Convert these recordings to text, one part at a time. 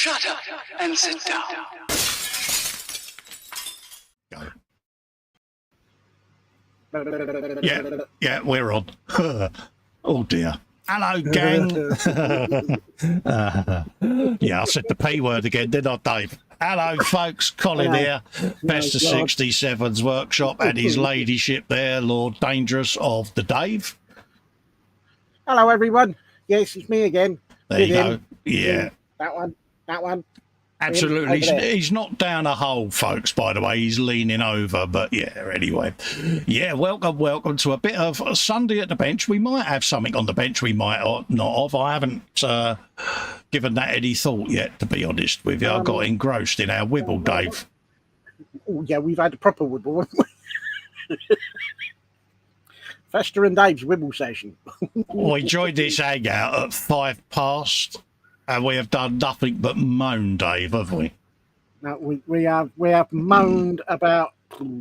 Shut up and sit down. Go. Yeah, we're on. Oh dear. Hello, gang. Yeah, I said the P word again, didn't I, Dave? Hello, folks. Colin here. Festa 67's workshop and his ladyship there, Lord Dangerous of the Dave. Hello, everyone. Yes, it's me again. There you go. Yeah. That one. Absolutely. He's not down a hole, folks, by the way. He's leaning over. But yeah, anyway. Yeah, welcome to a bit of a Sunday at the bench. We might have something on the bench we might not have. I haven't given that any thought yet, to be honest with you. I got engrossed in our Wibble, Dave. Oh, yeah, we've had a proper Wibble, haven't we? Festa and Dave's Wibble session. We joined this hangout at 5 past. And we have done nothing but moan, Dave, have we? No, we have moaned about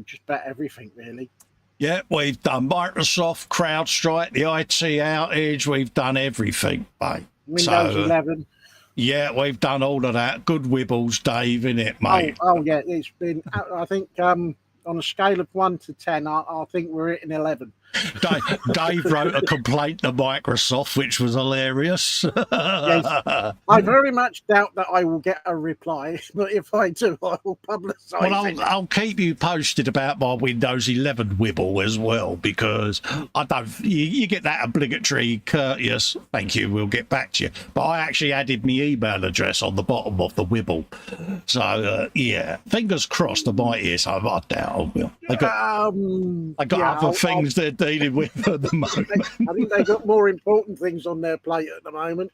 just about everything, really. Yeah, we've done Microsoft, CrowdStrike, the IT outage. We've done everything, mate. Windows 11. Yeah, we've done all of that. Good Wibbles, Dave, innit, mate? Oh, yeah. It's been, I think, on a scale of 1 to 10, I think we're hitting 11. Dave wrote a complaint to Microsoft, which was hilarious. Yes. I very much doubt that I will get a reply, but if I do, I will publicise it. I'll keep you posted about my Windows 11 Wibble as well, because I don't. You get that obligatory courteous thank you. We'll get back to you. But I actually added my email address on the bottom of the Wibble, so yeah. Fingers crossed. I might hear something. I doubt I will. I got other things they're dealing with at the moment. I think they've got more important things on their plate at the moment.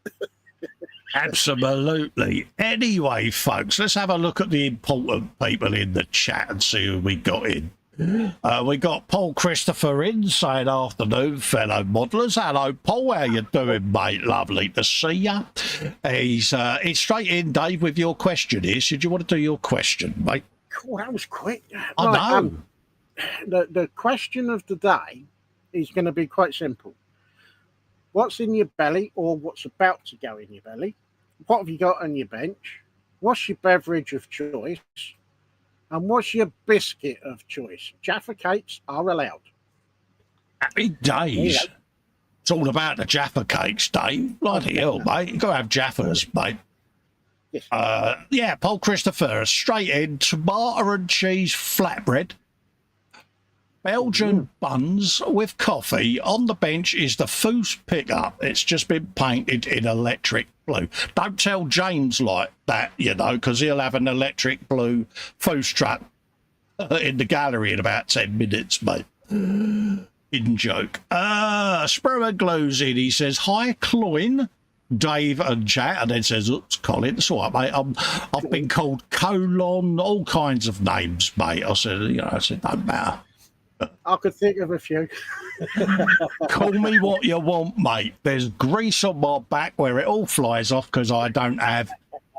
Absolutely. Anyway, folks, let's have a look at the important people in the chat and see who we got in. We got Paul Christopher in saying afternoon, fellow modelers. Hello, Paul. How you doing, mate? Lovely to see you. He's straight in, Dave, with your question here. Should you want to do your question, mate? Cool, that was quick. I know. The question of the day is going to be quite simple. What's in your belly, or what's about to go in your belly? What have you got on your bench? What's your beverage of choice? And what's your biscuit of choice? Jaffa cakes are allowed. Happy days. It's all about the Jaffa cakes, Dave. Bloody hell, mate. You've got to have Jaffas, mate. Yes. Yeah, Paul Christopher, straight in, tomato and cheese flatbread. Belgian buns with coffee. On the bench is the Foos pickup. It's just been painted in electric blue. Don't tell James like that, you know, because he'll have an electric blue Foos truck in the gallery in about 10 minutes, mate. Hidden joke. Spurman glues in. He says, hi, Cloyne, Dave and chat, and then says, oops, Colin, it's all right, mate. I've been called colon, all kinds of names, mate. I said, don't matter. I could think of a few. Call me what you want, mate. There's grease on my back where it all flies off because I don't have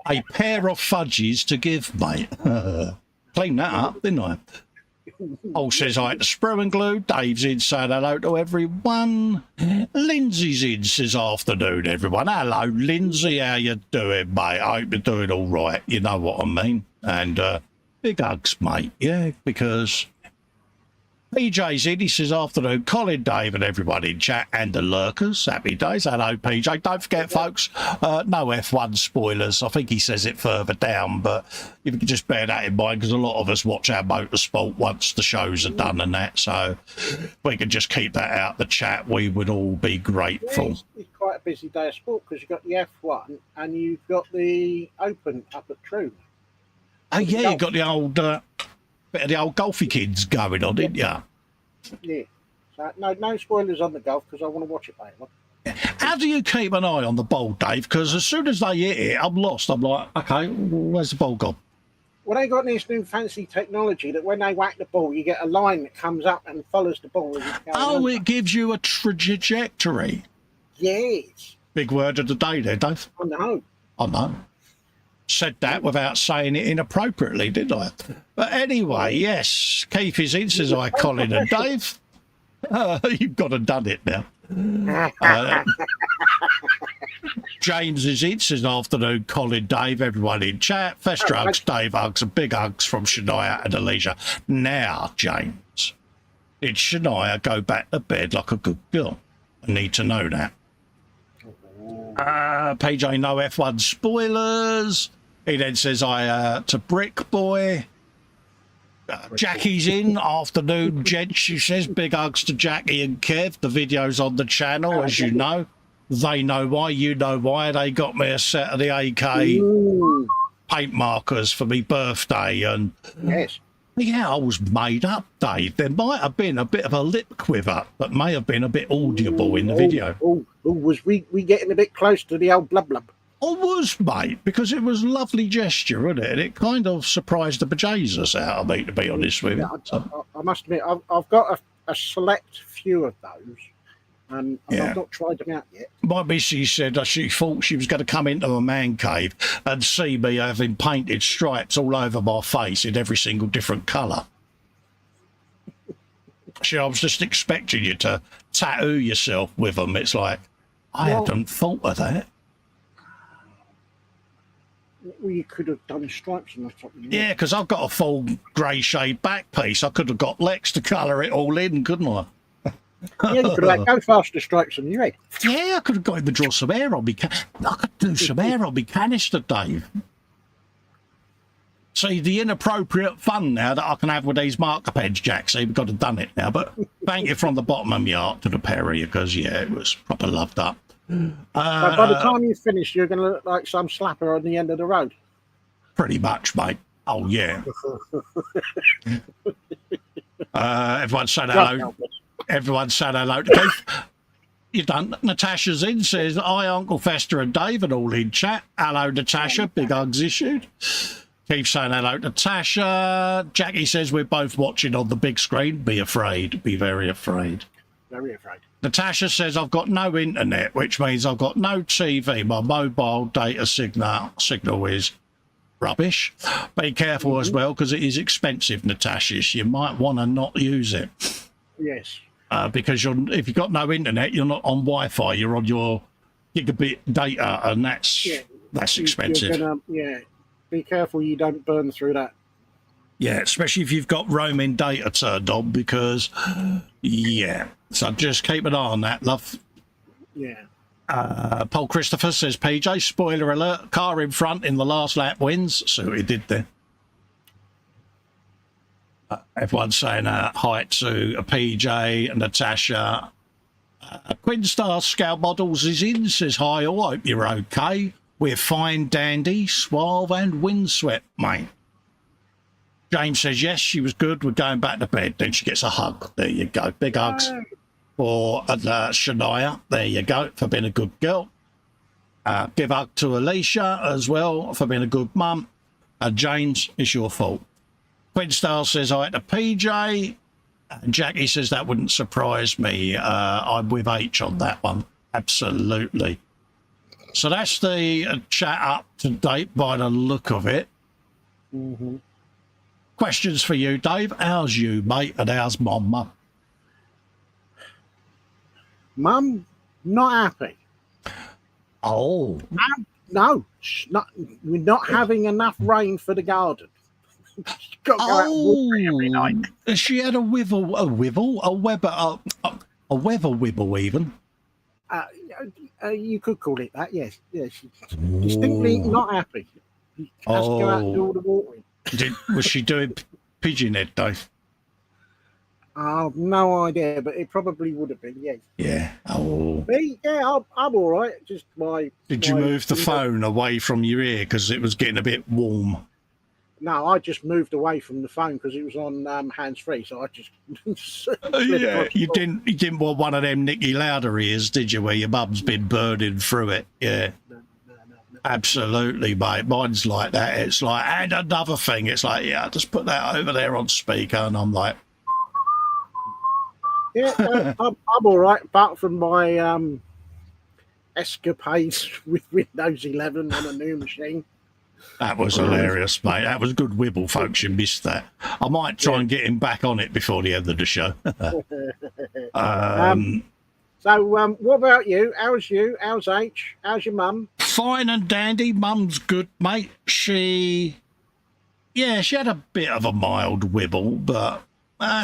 a pair of fudgies to give, mate. Clean that up, didn't I? Paul says hi to Sprue and Glue. Dave's in saying hello to everyone. Lindsay's in, says afternoon, everyone. Hello, Lindsay. How you doing, mate? I hope you're doing all right. You know what I mean. And big hugs, mate. Yeah, because... PJ's in, he says afternoon, Colin, Dave and everyone in chat and the lurkers. Happy days. Hello, PJ. Don't forget, folks, no F1 spoilers. I think he says it further down, but if you can just bear that in mind, because a lot of us watch our motorsport once the shows are done and that, so if we can just keep that out the chat, we would all be grateful. Yeah, it's quite a busy day of sport because you've got the F1 and you've got the Open up at Troon. Oh, yeah, you got the old... bit of the old golfy kids going on, didn't you? Yeah. So no spoilers on the golf because I want to watch it later. How do you keep an eye on the ball, Dave? Because as soon as they hit it, I'm lost. I'm like, okay, where's the ball gone? Well, they got this new fancy technology that when they whack the ball, you get a line that comes up and follows the ball. As it's going over. It gives you a trajectory. Yes. Big word of the day there, Dave. I know. Said that without saying it inappropriately, did I? But anyway, yes, Keith is in, says I, Colin and Dave. You've got to done it now. James is it, says afternoon, Colin, Dave, everyone in chat. Festa hugs, Dave hugs, and big hugs from Shania and Alicia. Now, James, did Shania go back to bed like a good girl? I need to know that. PJ, no F1 spoilers. He then says, to Brick Boy. Jackie's in, afternoon, gents, she says. Big hugs to Jackie and Kev. The video's on the channel, as you know. They know why, you know why. They got me a set of the AK paint markers for me birthday. And yes. Yeah, I was made up, Dave. There might have been a bit of a lip quiver that may have been a bit audible in the video. Was we getting a bit close to the old blub blub? I was, mate, because it was a lovely gesture, wasn't it? And it kind of surprised the bejesus out of me, to be honest with you. Yeah, I must admit, I've got a select few of those, and I've not tried them out yet. My missus said she thought she was going to come into a man cave and see me having painted stripes all over my face in every single different colour. I was just expecting you to tattoo yourself with them. It's like, I hadn't thought of that. Well, you could have done stripes on the top. Yeah, because I've got a full grey shade back piece. I could have got Lex to colour it all in, couldn't I? Yeah, you could have go faster stripes on your head. Yeah, I could have got him to draw some air on me. I could do some air on me canister, Dave. See, the inappropriate fun now that I can have with these marker pens, Jack. See, we've got to have done it now. But thank you from the bottom of my heart to the pair of you, because, yeah, it was proper loved up. By the time you finish, you're going to look like some slapper on the end of the road. Pretty much, mate. Oh, yeah. Everyone said hello. Everyone said hello to Keith. You done. Natasha's in, says, hi, Uncle Festa and Dave, and all in chat. Hello, Natasha. Big hugs issued. Keith saying hello to Tasha. Jackie says, we're both watching on the big screen. Be afraid. Be very afraid. Very afraid. Natasha says, I've got no internet, which means I've got no TV. My mobile data signal is rubbish. Be careful as well, because it is expensive, Natasha. You might want to not use it. Yes. Because if you've got no internet, you're not on Wi-Fi. You're on your gigabit data, and that's expensive. Be careful you don't burn through that. Yeah, especially if you've got roaming data turned on, because, yeah. So just keep an eye on that, love. Yeah. Paul Christopher says, PJ, spoiler alert, car in front in the last lap wins. So he did there. Everyone's saying hi to PJ and Natasha. Quinn Star Scout Models is in, says, hi, all, hope you're okay. We're fine, dandy, suave and windswept, mate. James says, yes, she was good. We're going back to bed. Then she gets a hug. There you go. Big hugs for Shania. There you go, for being a good girl. Give a hug to Alicia as well for being a good mum. James, it's your fault. Quinn Star says, hi to PJ. Jackie says, that wouldn't surprise me. I'm with H on that one. Absolutely. So that's the chat up to date by the look of it. Mm-hmm. Questions for you, Dave. How's you, mate? And how's Mum? Mum, not happy. Oh. No, we're not having enough rain for the garden. Got to go out and water every night. She had a weather wibble even. You could call it that, yes. Yes, she's distinctly not happy. She has to go out and do all the watering. Was she doing pigeon head, Dave? I've no idea, but it probably would have been, yes. Yeah. Oh. Me? Yeah, I'm all right. Just my. Did you move the phone away from your ear because it was getting a bit warm? No, I just moved away from the phone because it was on hands-free, so I just. Yeah, you didn't want one of them Nicky Lauder ears, did you? Where your mum's been burning through it. Yeah. No. Absolutely, mate. Mine's like that. It's like, and another thing, it's like, yeah, just put that over there on speaker, and I'm like, yeah, I'm all right. Apart from my escapades with Windows 11 on a new machine. That was hilarious, mate. That was good wibble, folks. You missed that. I might try and get him back on it before the end of the show. So, what about you? How's you? How's H? How's your mum? Fine and dandy. Mum's good, mate. She had a bit of a mild wibble, but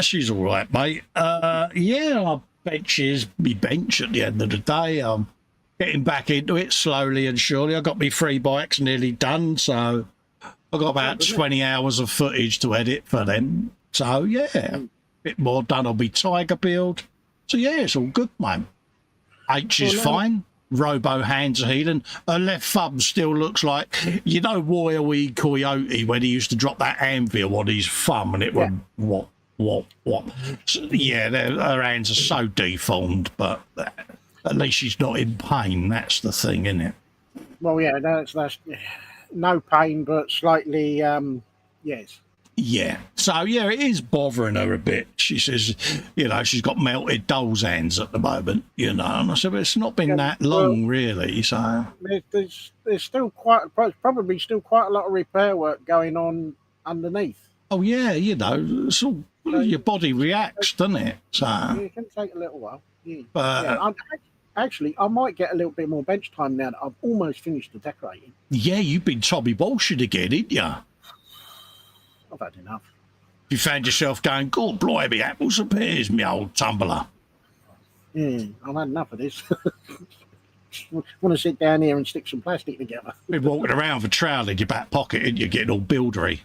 she's all right, mate. Our bench is me bench at the end of the day. I'm getting back into it slowly and surely. I got me 3 bikes nearly done, so I got about 20 hours of footage to edit for them. So yeah, a bit more done on my Tiger build. So yeah, it's all good, mate. H is fine. Robo hands are healing. Her left thumb still looks like, you know, Royal E. Coyote when he used to drop that anvil on his thumb and it would what. So, yeah, her hands are so deformed, but at least she's not in pain. That's the thing, isn't it? Well, yeah, that's no pain, but slightly, yes. Yeah. So, yeah, it is bothering her a bit. She says, you know, she's got melted doll's hands at the moment, you know. And I said, well, it's not been that long, really. So there's still probably still quite a lot of repair work going on underneath. Oh, yeah, you know, it's all, your body reacts, doesn't it? So it can take a little while. Yeah. But actually, I might get a little bit more bench time now that I've almost finished the decorating. Yeah, you've been Tommy Walshing again, ain't you? I've had enough. You found yourself going, God, blimey, apples and pears, me old tumbler. Yeah, I've had enough of this. Want to sit down here and stick some plastic together. Been walking around with a trowel in your back pocket, and you're getting all buildery.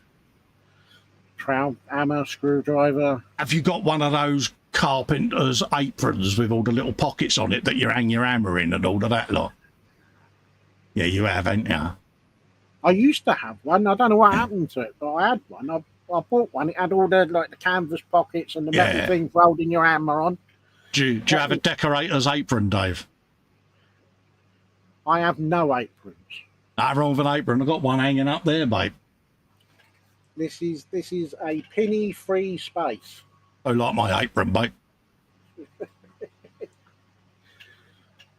Trowel, hammer, screwdriver. Have you got one of those carpenter's aprons with all the little pockets on it that you hang your hammer in and all of that lot? Yeah, you have, haven't you? I used to have one. I don't know what happened to it, but I had one. I bought one. It had all the canvas pockets and the metal thing for holding your hammer on. Do you have a decorator's apron, Dave? I have no aprons. Nothing wrong with an apron. I've got one hanging up there, mate. This is a penny-free space. I like my apron, mate.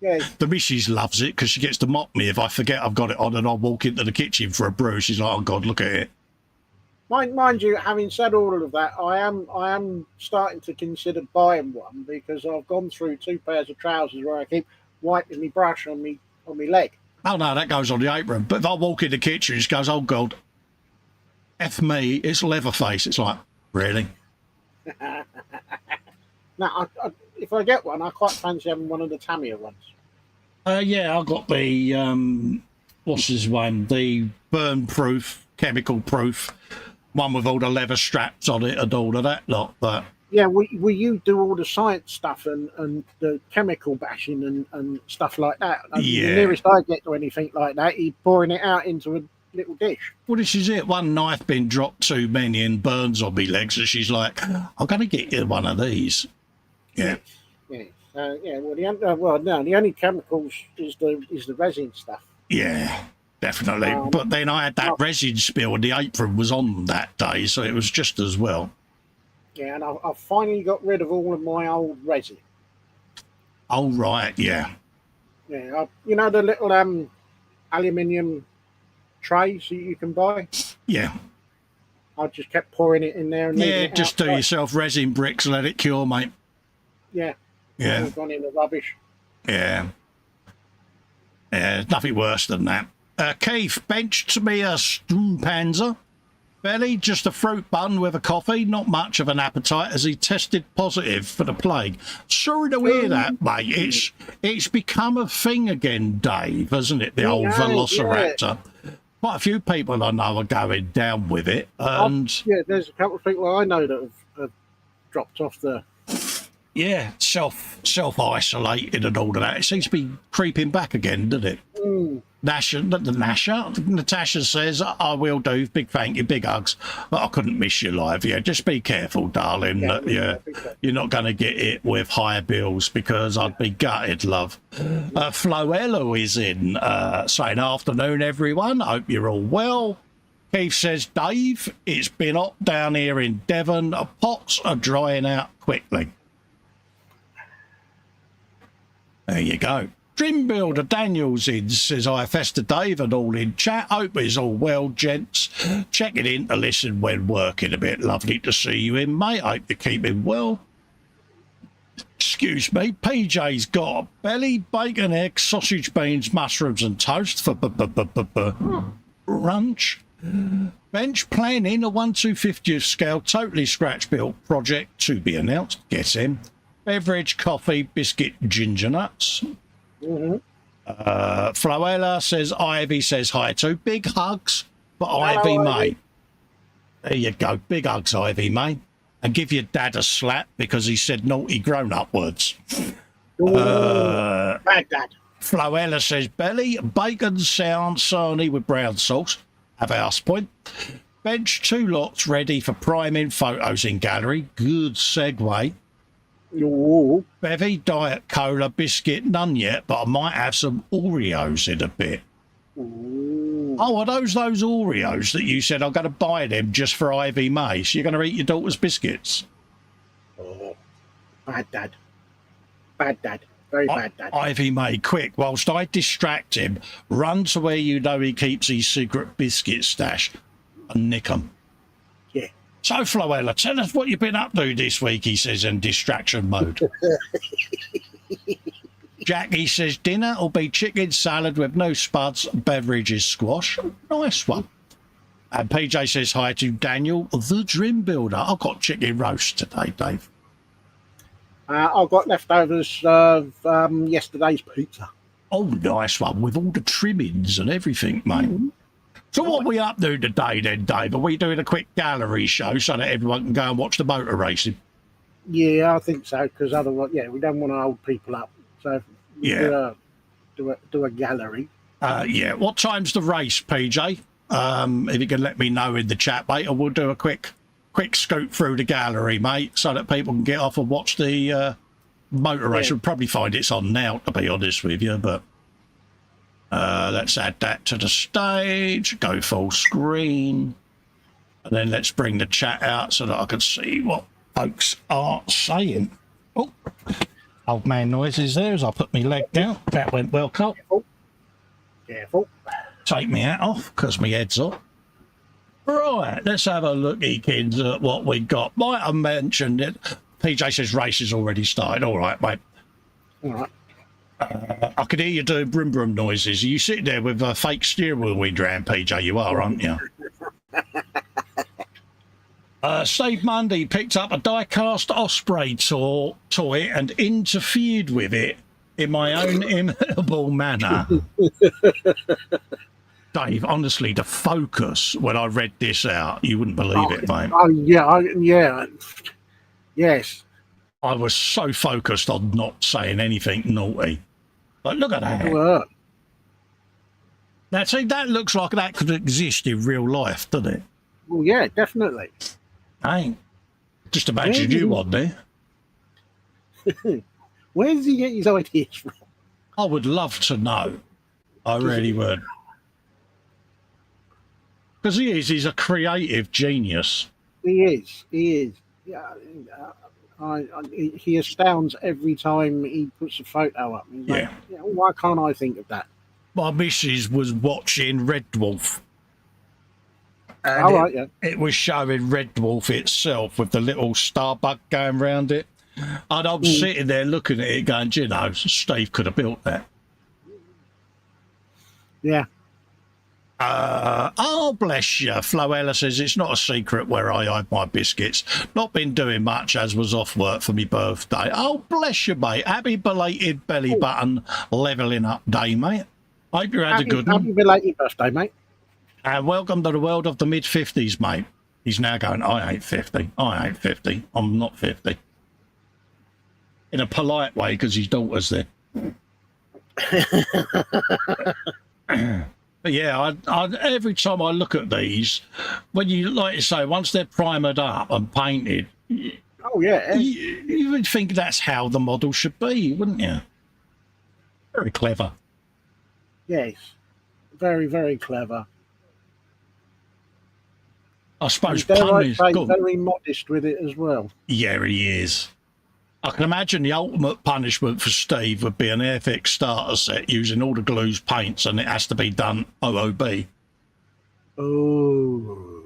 Yeah. The missus loves it because she gets to mock me if I forget I've got it on and I walk into the kitchen for a brew. She's like, oh, God, look at it. Mind you, having said all of that, I am starting to consider buying one because I've gone through 2 pairs of trousers where I keep wiping my brush on me leg. Oh, no, that goes on the apron. But if I walk in the kitchen, she goes, oh, God, F me, it's Leatherface. It's like, really? Now, if I get one, I quite fancy having one of the Tamiya ones. Yeah, I got the, what's his one? The burn-proof, chemical-proof one with all the leather straps on it and all of that lot. But yeah, will you do all the science stuff and the chemical bashing and stuff like that? Yeah. The nearest I get to anything like that, he's pouring it out into a little dish. Well, this is it. One knife been dropped too many and burns on me legs, and she's like, I'm going to get you one of these. Yeah. Yeah. Well, the only chemicals is the resin stuff. Yeah, definitely. But then I had that resin spill and the apron was on that day, so it was just as well. Yeah, and I've finally got rid of all of my old resin. Oh, right, yeah. Yeah, you know the little aluminium trays that you can buy? Yeah. I just kept pouring it in there. And just do yourself resin bricks and let it cure, mate. Yeah. Yeah. It's gone in the rubbish. Yeah. Yeah, nothing worse than that. Keith benched me a Stumpanzer. Belly, just a fruit bun with a coffee. Not much of an appetite as he tested positive for the plague. Sorry to hear that, mate. It's become a thing again, Dave, hasn't it? The old Velociraptor. Yeah. Quite a few people I know are going down with it. And there's a couple of people I know that have dropped off the... Yeah, self-isolated and all of that. It seems to be creeping back again, doesn't it? Mm. Natasha says, I will do. Big thank you, big hugs. But I couldn't miss you live. Yeah, just be careful, darling. You're not going to get it with higher bills because I'd be gutted, love. Floello is in, saying, afternoon, everyone. Hope you're all well. Keith says, Dave, it's been hot down here in Devon. Pots are drying out quickly. There you go. Dream Builder Daniels in, says, I Festa Dave and all in chat. Hope it's all well, gents. Checking in to listen when working a bit. Lovely to see you in, mate. Hope you're keeping well. Excuse me, PJ's got a belly, bacon, egg, sausage, beans, mushrooms and toast for brunch. Bench planning a 1/250th scale, totally scratch-built project to be announced. Guess him. Beverage, coffee, biscuit, ginger nuts. Floella says Ivy says hi to. Big hugs for Ivy, mate. There you go. Big hugs, Ivy, mate. And give your dad a slap because he said naughty grown-up words. Bad dad. Floella says belly, bacon, sound, sarnie with brown sauce. Have house point. Bench 2 lots ready for priming photos in gallery. Good segue. Ooh. Bevy, diet cola, biscuit, none yet, but I might have some Oreos in a bit. Ooh. Oh, are those Oreos that you said I'm going to buy them just for Ivy May? So you're going to eat your daughter's biscuits? Oh, bad dad. Bad dad. Very bad dad. Ivy May, quick, whilst I distract him, run to where you know he keeps his secret biscuit stash and nick 'em. Yeah. So, Floella, tell us what you've been up to this week, he says in distraction mode. Jackie says dinner will be chicken salad with no spuds, beverages, squash. Nice one. And PJ says hi to Daniel, the Dream Builder. I've got chicken roast today, Dave. I've got leftovers of yesterday's pizza. Oh, nice one, with all the trimmings and everything, mate. So what are we up to today then, Dave? Are we doing a quick gallery show so that everyone can go and watch the motor racing? Yeah, I think so, because otherwise, we don't want to hold people up. So, do a gallery. Yeah. What time's the race, PJ? If you can let me know in the chat, mate, and we'll do a quick scoot through the gallery, mate, so that people can get off and watch the motor race. We'll probably find it's on now, to be honest with you, but let's add that to the stage, go full screen, and then let's bring the chat out so that I can see what folks are saying. Oh, old man noises there as I put my leg down. That went well, Cole. Careful. Take me hat off because my head's up. Right, let's have a look, kids, at what we got. Might have mentioned it. PJ says race has already started. All right, mate. All right. I could hear you doing brum brum noises. Are you sitting there with a fake steering wheel wind around, PJ? You are, aren't you? Steve Mundy picked up a die-cast Osprey toy and interfered with it in my own imitable manner. Dave, honestly, the focus when I read this out, you wouldn't believe it, mate. Oh, yeah. Yes. I was so focused on not saying anything naughty. But look at that. Now, see, that looks like that could exist in real life, doesn't it? Well, yeah, definitely. Hey, just imagine you on there. Where does he get his ideas from? I would love to know. I really would. Because he's a creative genius. He is. Yeah, he astounds every time he puts a photo up. He's like, why can't I think of that? My missus was watching Red Dwarf. And it was showing Red Dwarf itself with the little Starbuck going round it. And I'm sitting there looking at it going, do you know, Steve could have built that. Yeah. Oh, bless you. Floella says it's not a secret where I hide my biscuits. Not been doing much as was off work for my birthday. Oh, bless you, mate. Happy belated belly button levelling up day, mate. Hope you had a good one. Happy belated birthday, mate. And welcome to the world of the mid-50s, mate. He's now going, I ain't 50. I ain't 50. I'm not 50. In a polite way, because his daughter's there. But yeah, I every time I look at these, when you, like you say, once they're primered up and painted, you would think that's how the model should be, wouldn't you? Very clever. Yes, very, very clever. I suppose very modest with it as well. Yeah, he is. I can imagine the ultimate punishment for Steve would be an Airfix starter set using all the glues, paints, and it has to be done OOB. Oh.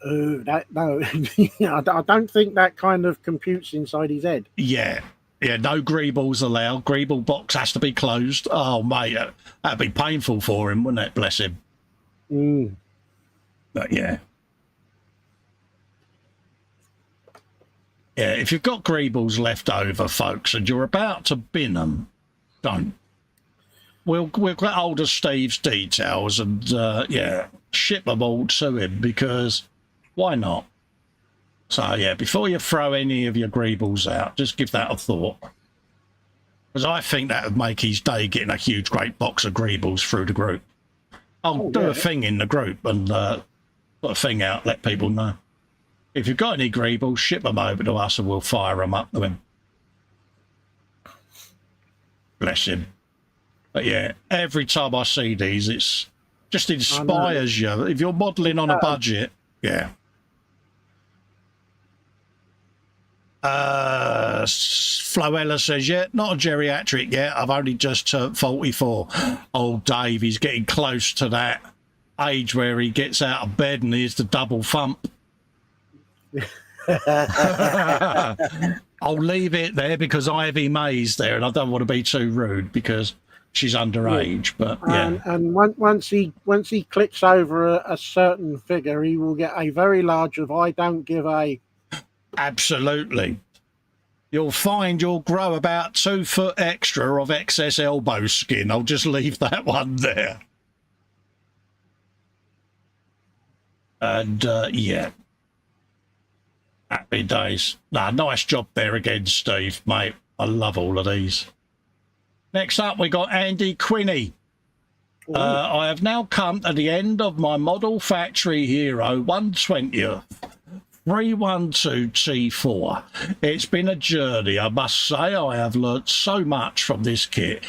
Oh, that no, I don't think that kind of computes inside his head. Yeah. Yeah, no greebles allowed. Greeble box has to be closed. Oh, mate, that'd be painful for him, wouldn't it? Bless him. Mm. But yeah. Yeah, if you've got greebles left over, folks, and you're about to bin them, don't. We'll get hold of Steve's details and, yeah, ship them all to him because why not? So, yeah, before you throw any of your greebles out, just give that a thought. Because I think that would make his day getting a huge, great box of greebles through the group. I'll do a thing in the group and put a thing out, let people know. If you've got any greebles, ship them over to us and we'll fire them up to him. Bless him. But yeah, every time I see these, it's just inspires you. If you're modelling on a budget, yeah. Floella says, yeah, not a geriatric yet. I've only just turned 44. Old Dave, he's getting close to that age where he gets out of bed and here's the double thump. I'll leave it there because Ivy May's there and I don't want to be too rude because she's underage. But yeah. And once he clicks over a certain figure, he will get a very large of I don't give a. Absolutely. You'll find you'll grow about 2 foot extra of excess elbow skin. I'll just leave that one there. And yeah. Happy days. Nah, nice job there again, Steve, mate. I love all of these. Next up, we got Andy Quinney. I have now come to the end of my Model Factory Hero 120th 312 T4. It's been a journey, I must say. I have learnt so much from this kit,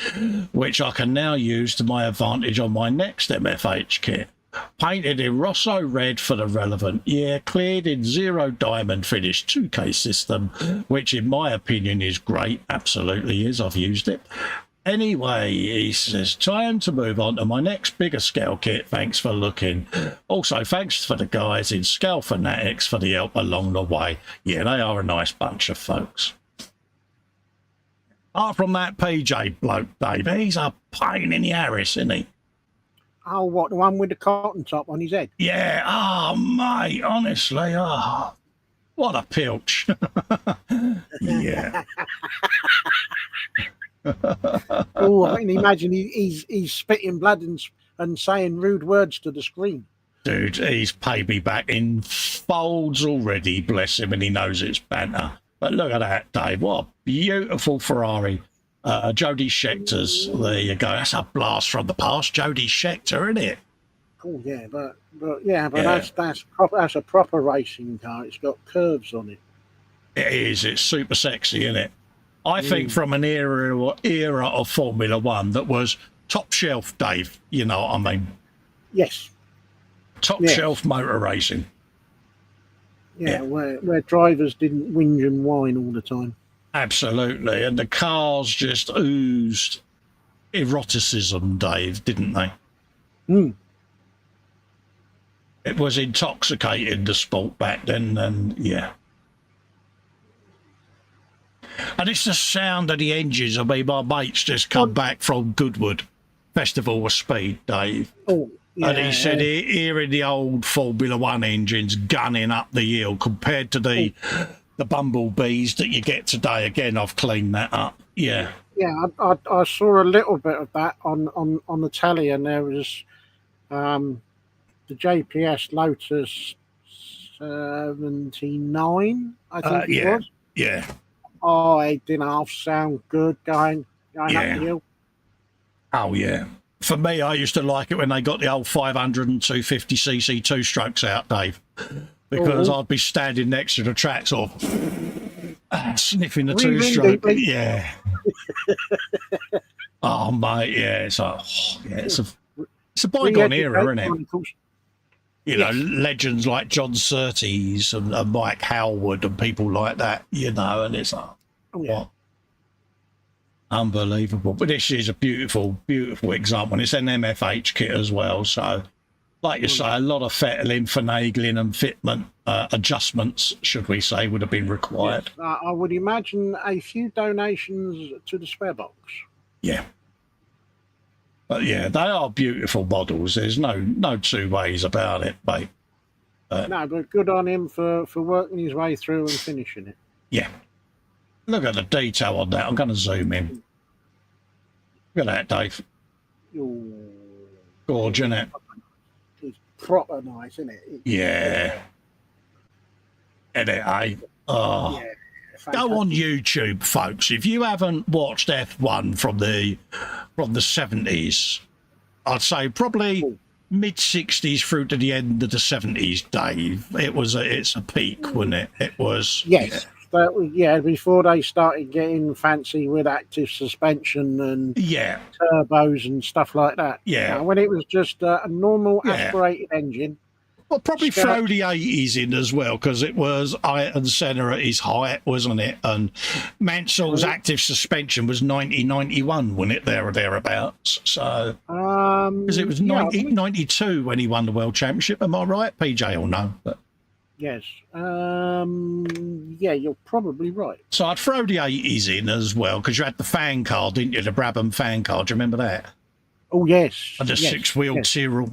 which I can now use to my advantage on my next MFH kit. Painted in Rosso Red for the relevant year, cleared in 0 diamond finish 2K system, which in my opinion is great, absolutely is, I've used it. Anyway, he says, time to move on to my next bigger scale kit, thanks for looking. Also, thanks for the guys in Scale Fanatics for the help along the way. Yeah, they are a nice bunch of folks. Apart from that PJ bloke, Dave, he's a pain in the arse, isn't he? Oh, what, the one with the cotton top on his head? Yeah, oh, mate, honestly, oh, what a pilch. Yeah. Oh, I can imagine he's spitting blood and saying rude words to the screen. Dude, he's paid me back in folds already, bless him, and he knows it's banter. But look at that, Dave. What a beautiful Ferrari. Jody Scheckter's. There you go. That's a blast from the past. Jody Scheckter, isn't it? Oh yeah, but that's a proper racing car. It's got curves on it. It is. It's super sexy, isn't it? I think from an era of Formula One that was top shelf, Dave. You know what I mean? Yes. Top shelf motor racing. Yeah, where drivers didn't whinge and whine all the time. Absolutely, and the cars just oozed eroticism, Dave, didn't they? It was intoxicating, the sport back then, and yeah. And it's the sound of the engines. I mean, my mate's just come back from Goodwood Festival of Speed, Dave. Oh, yeah. And he said hearing the old Formula One engines gunning up the hill compared to the bumblebees that you get today. Again, I've cleaned that up. Yeah. Yeah, I saw a little bit of that on the telly, and there was the JPS Lotus 79, I think it was. Yeah. Oh, it didn't half sound good going up the hill. Oh, yeah. For me, I used to like it when they got the old 500 and 250cc two-strokes out, Dave, because I'd be standing next to the track sort of sniffing the two-stroke. Yeah. Oh, mate, yeah. It's a bygone era, isn't it? You know, legends like John Surtees and Mike Howard and people like that, you know, and it's like, what? Unbelievable. But this is a beautiful, beautiful example. And it's an MFH kit as well. So, Like you say, a lot of fettling, finagling and fitment adjustments, should we say, would have been required. Yes. I would imagine a few donations to the spare box. Yeah. But yeah, they are beautiful models. There's no two ways about it, mate. No, but good on him for working his way through and finishing it. Yeah. Look at the detail on that. I'm going to zoom in. Look at that, Dave. Ooh. Gorge, isn't it? It's proper nice, isn't it? Yeah. Isn't it, eh? Oh. Yeah, Go on YouTube, folks. If you haven't watched F1 from the 70s, I'd say probably mid-60s through to the end of the 70s, Dave. It's a peak, wasn't it? It was. Yes. Before they started getting fancy with active suspension and turbos and stuff like that. Yeah. When it was just a normal aspirated engine. Well, probably throw the 80s in as well, because it was Ayrton Senna at his height, wasn't it? And Mansell's active suspension was 1991, wasn't it, there or thereabouts? So, because it was 92 when he won the World Championship, am I right? PJ will know. But. Yes. Yeah, you're probably right. So I'd throw the 80s in as well, because you had the fan car, didn't you? The Brabham fan car. Do you remember that? Oh, yes. And the six-wheel Tyrrell.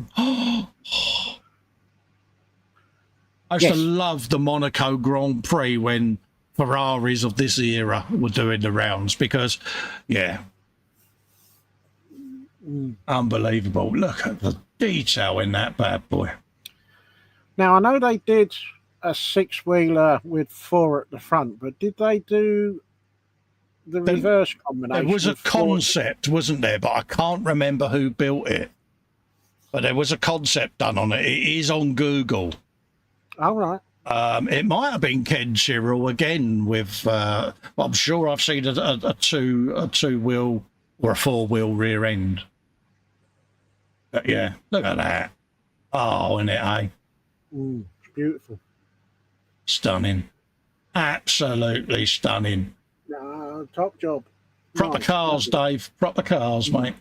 I used to love the Monaco Grand Prix when Ferraris of this era were doing the rounds because, unbelievable. Look at the detail in that bad boy. Now, I know they did a six-wheeler with 4 at the front, but did they do the reverse combination? There was a concept, wasn't there? But I can't remember who built it. But there was a concept done on it. It is on Google. All right. It might have been Ken Tyrrell again with. I'm sure I've seen a two-wheel or a 4-wheel rear end. But yeah, look at that. Oh, isn't it, eh? It's beautiful. Stunning. Absolutely stunning. Top job. Proper cars, Dave. Proper cars, mate.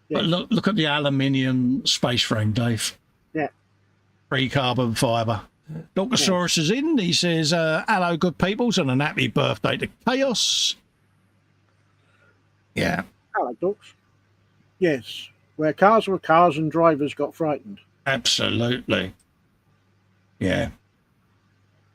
But look at the aluminium space frame, Dave. Yeah. Pre-carbon fibre. Dorkosaurus is in. He says, hello, good peoples, and an happy birthday to Chaos. Yeah. Hello, Dorks. Yes. Where cars were cars and drivers got frightened. Absolutely. Yeah.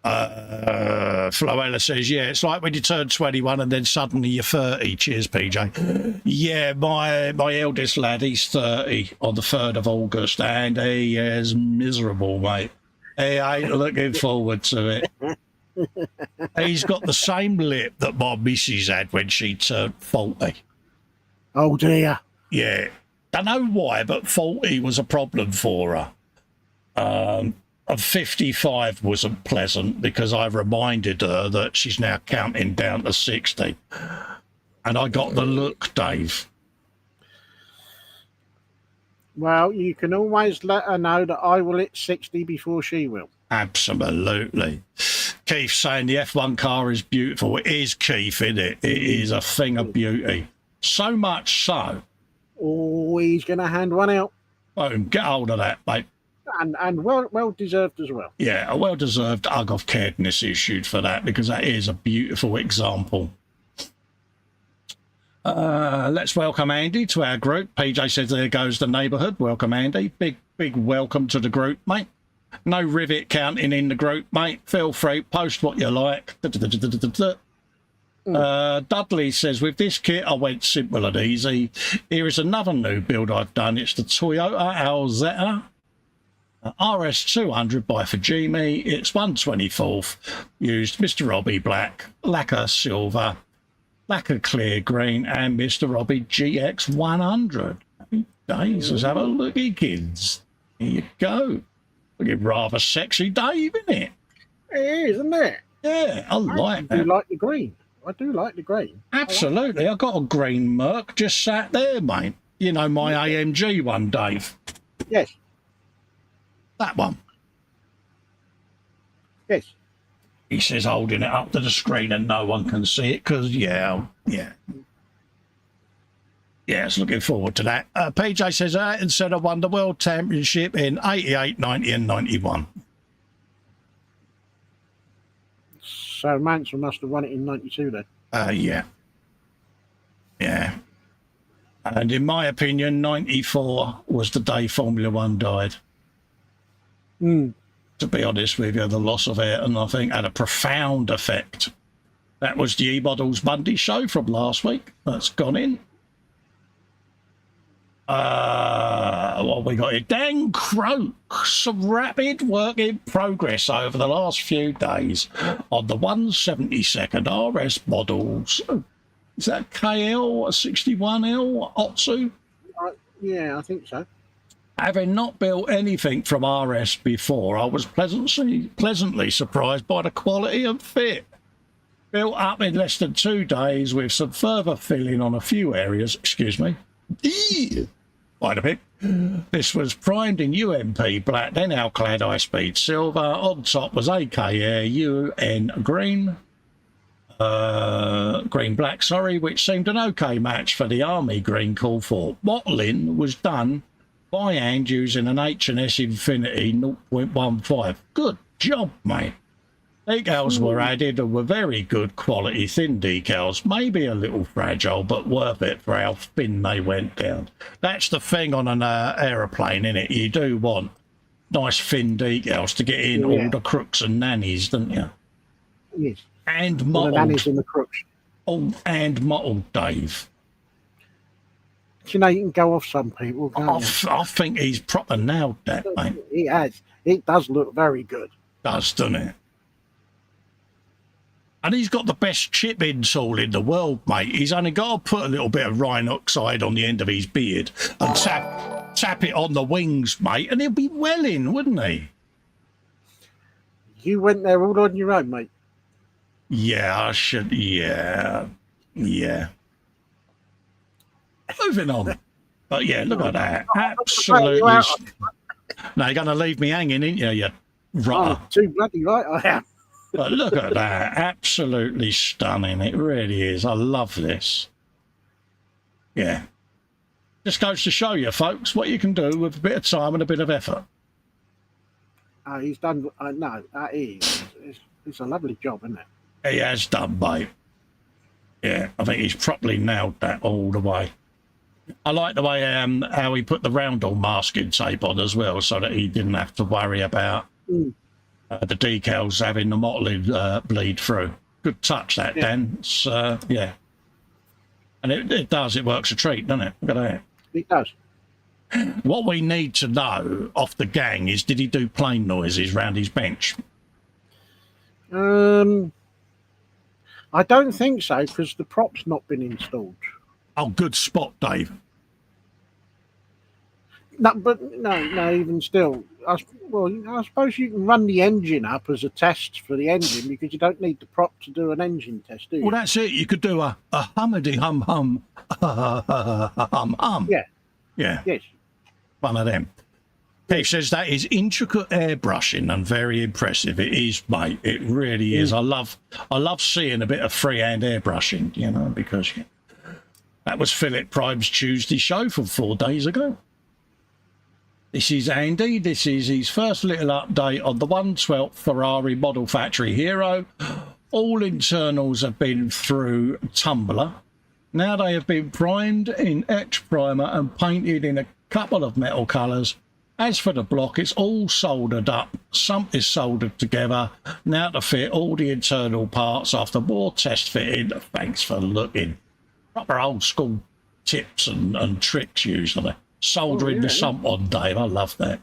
Floella says, it's like when you turn 21 and then suddenly you're 30. Cheers, PJ. Yeah, my eldest lad, he's 30 on the 3rd of August, and he is miserable, mate. He ain't looking forward to it. He's got the same lip that my missus had when she turned 40. Oh, dear. Yeah. Don't know why, but 40 was a problem for her. And 55 wasn't pleasant because I reminded her that she's now counting down to 60. And I got the look, Dave. Well, you can always let her know that I will hit 60 before she will. Absolutely. Keith saying the F1 car is beautiful. It is, Keith, isn't it? It is a thing of beauty. So much so. Oh, he's going to hand one out. Boom, get hold of that, mate. And well deserved as well. Yeah, a well-deserved hug of caredness issued for that, because that is a beautiful example. Let's welcome Andy to our group. PJ says there goes the neighbourhood. Welcome, Andy. Big welcome to the group, mate. No rivet counting in the group, mate. Feel free, post what you like. Dudley says, with this kit, I went simple and easy. Here is another new build I've done. It's the Toyota Alzetta RS200 by Fujimi. It's 1/24th. Used Mr. Robbie Black, lacquer silver, lacquer clear green, and Mr. Robbie GX100. Happy days. Let's have a looky, kids. Here you go. Looking rather sexy, Dave, isn't it? It is, isn't it? Yeah, I like that. I do like the green. I do like the green. Absolutely. I got a green Merc just sat there, mate. You know, my AMG one, Dave. Yes. That one. Yes. He says holding it up to the screen and no one can see it because, Yes, looking forward to that. PJ says Ayrton Senna won the World Championship in 88, 90 and 91. So Mansell must have won it in 92 then. Yeah. Yeah. And in my opinion, 94 was the day Formula One died. To be honest with you, the loss of Ayrton, I think, had a profound effect. That was the E-Models Monday show from last week. That's gone in. What we got here? Dan Croak, some rapid work in progress over the last few days on the 172nd RS models. Is that KL 61L Otsu? Yeah, I think so. Having not built anything from RS before, I was pleasantly surprised by the quality and fit. Built up in less than 2 days with some further filling on a few areas. Excuse me. Wait a bit. This was primed in UMP black, then Alclad high speed silver. On top was AK Air UN green. Green black, sorry, which seemed an okay match for the army green call for. Mottling was done by hand using an H&S Infinity 0.15. Good job, mate. Decals were added and were very good quality thin decals, maybe a little fragile, but worth it for how thin they went down. That's the thing on an aeroplane, innit? You do want nice thin decals to get in all the crooks and nannies, don't you? Yes. And mottled. The nannies and the crooks. Oh, and mottled, Dave. You know, you can go off some people, can't you? I think he's proper nailed that, mate. He has. It does look very good. Does, doesn't it? And he's got the best chip-in tool in the world, mate. He's only got to put a little bit of Rhine oxide on the end of his beard and tap it on the wings, mate, and he'll be well in, wouldn't he? You went there all on your own, mate. Yeah, I should. Yeah. Moving on. But yeah, look at that. Absolutely. Now you're going to leave me hanging, ain't you, you rotter? Oh, too bloody right I am. But look at that. Absolutely stunning. It really is. I love this. Yeah. Just goes to show you, folks, what you can do with a bit of time and a bit of effort. He's done. No, that is. It's a lovely job, isn't it? He has done, mate. Yeah, I think he's properly nailed that all the way. I like the way how he put the roundel masking tape on as well, so that he didn't have to worry about the decals having the mottling bleed through. Good touch, that, Dan. It's, yeah. And it does. It works a treat, doesn't it? Look at that. It does. What we need to know off the gang is, did he do plane noises round his bench? I don't think so, because the prop's not been installed. Oh, good spot, Dave. No, but no. Even still, I suppose you can run the engine up as a test for the engine, because you don't need the prop to do an engine test, do you? Well, that's it. You could do a hummity hum hum hum. Yeah. Yeah. Yes. One of them. He says that is intricate airbrushing and very impressive. It is, mate. It really is. I love seeing a bit of freehand airbrushing, you know, because that was Philip Prime's Tuesday show from 4 days ago. This is Andy. This is his first little update on the 1/12 Ferrari Model Factory Hero. All internals have been through tumbler. Now they have been primed in etch primer and painted in a couple of metal colours. As for the block, it's all soldered up. Some is soldered together. Now to fit all the internal parts after more test fitting. Thanks for looking. Proper old school tips and tricks usually. Soldering the sump on, Dave. I love that.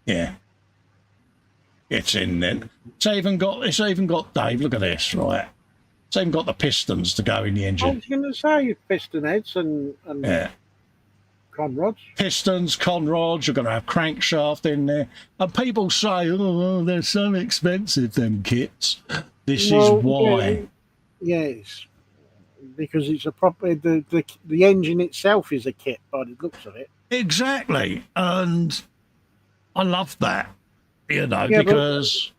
Yeah. It's in then. It's even got Dave, look at this, right? It's even got the pistons to go in the engine. I was going to say piston heads and yeah. conrods. Pistons, conrods, you're going to have crankshaft in there. And people say, oh, they're so expensive, them kits. This is why. Yes. Because it's a proper, the engine itself is a kit by the looks of it. Exactly. And I love that, you know, because,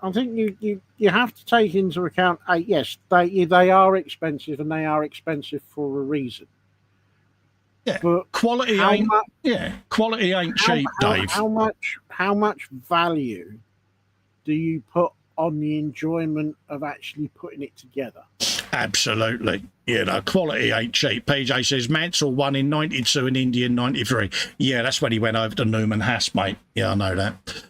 I think you have to take into account. Yes, they are expensive, and they are expensive for a reason. Yeah, But quality ain't. Quality ain't cheap, Dave. How much value do you put on the enjoyment of actually putting it together? Absolutely. Quality ain't cheap. PJ says Mansell won in 92 and India in 93. Yeah, that's when he went over to Newman Haas, mate. Yeah, I know that.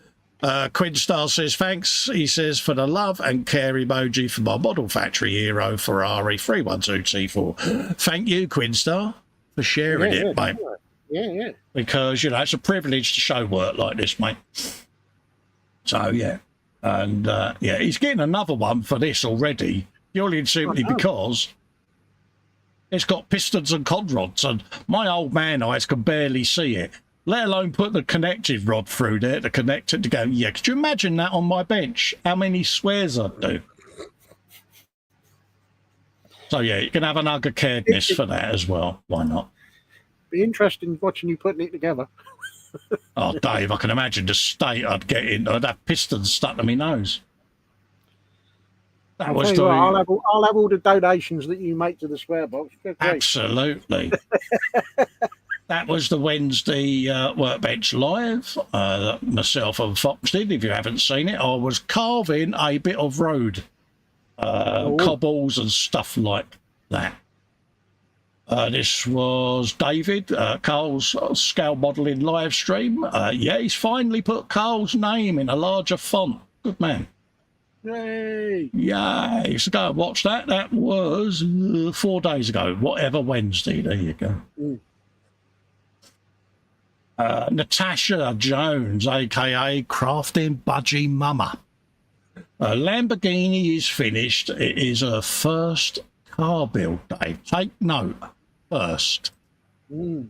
Quinstar says, thanks, he says, for the love and care emoji for my model factory hero Ferrari 312T4. Thank you, Quinstar, for sharing it, mate. Yeah. Because, it's a privilege to show work like this, mate. So, yeah. And, he's getting another one for this already, purely and simply because it's got pistons and cod rods, and my old man eyes can barely see it, let alone put the connective rod through there to connect it to go. Yeah, could you imagine that on my bench? How many swears I'd do? So, yeah, you can have an hug of caredness for that as well. Why not? Be interesting watching you putting it together. Oh, Dave, I can imagine the state I'd get in. I'd have pistons stuck to my nose. I'll have all the donations that you make to the swear box. Absolutely. That was the Wednesday Workbench Live. Myself and Fox did. If you haven't seen it, I was carving a bit of road, cobbles and stuff like that. This was David, Carl's scale modelling live stream. He's finally put Carl's name in a larger font. Good man. Yay! Yay! So go and watch that. That was 4 days ago, whatever Wednesday. There you go. Natasha Jones, a.k.a. Crafting Budgie Mama. Lamborghini is finished. It is her first car build, Dave. Take note. First. So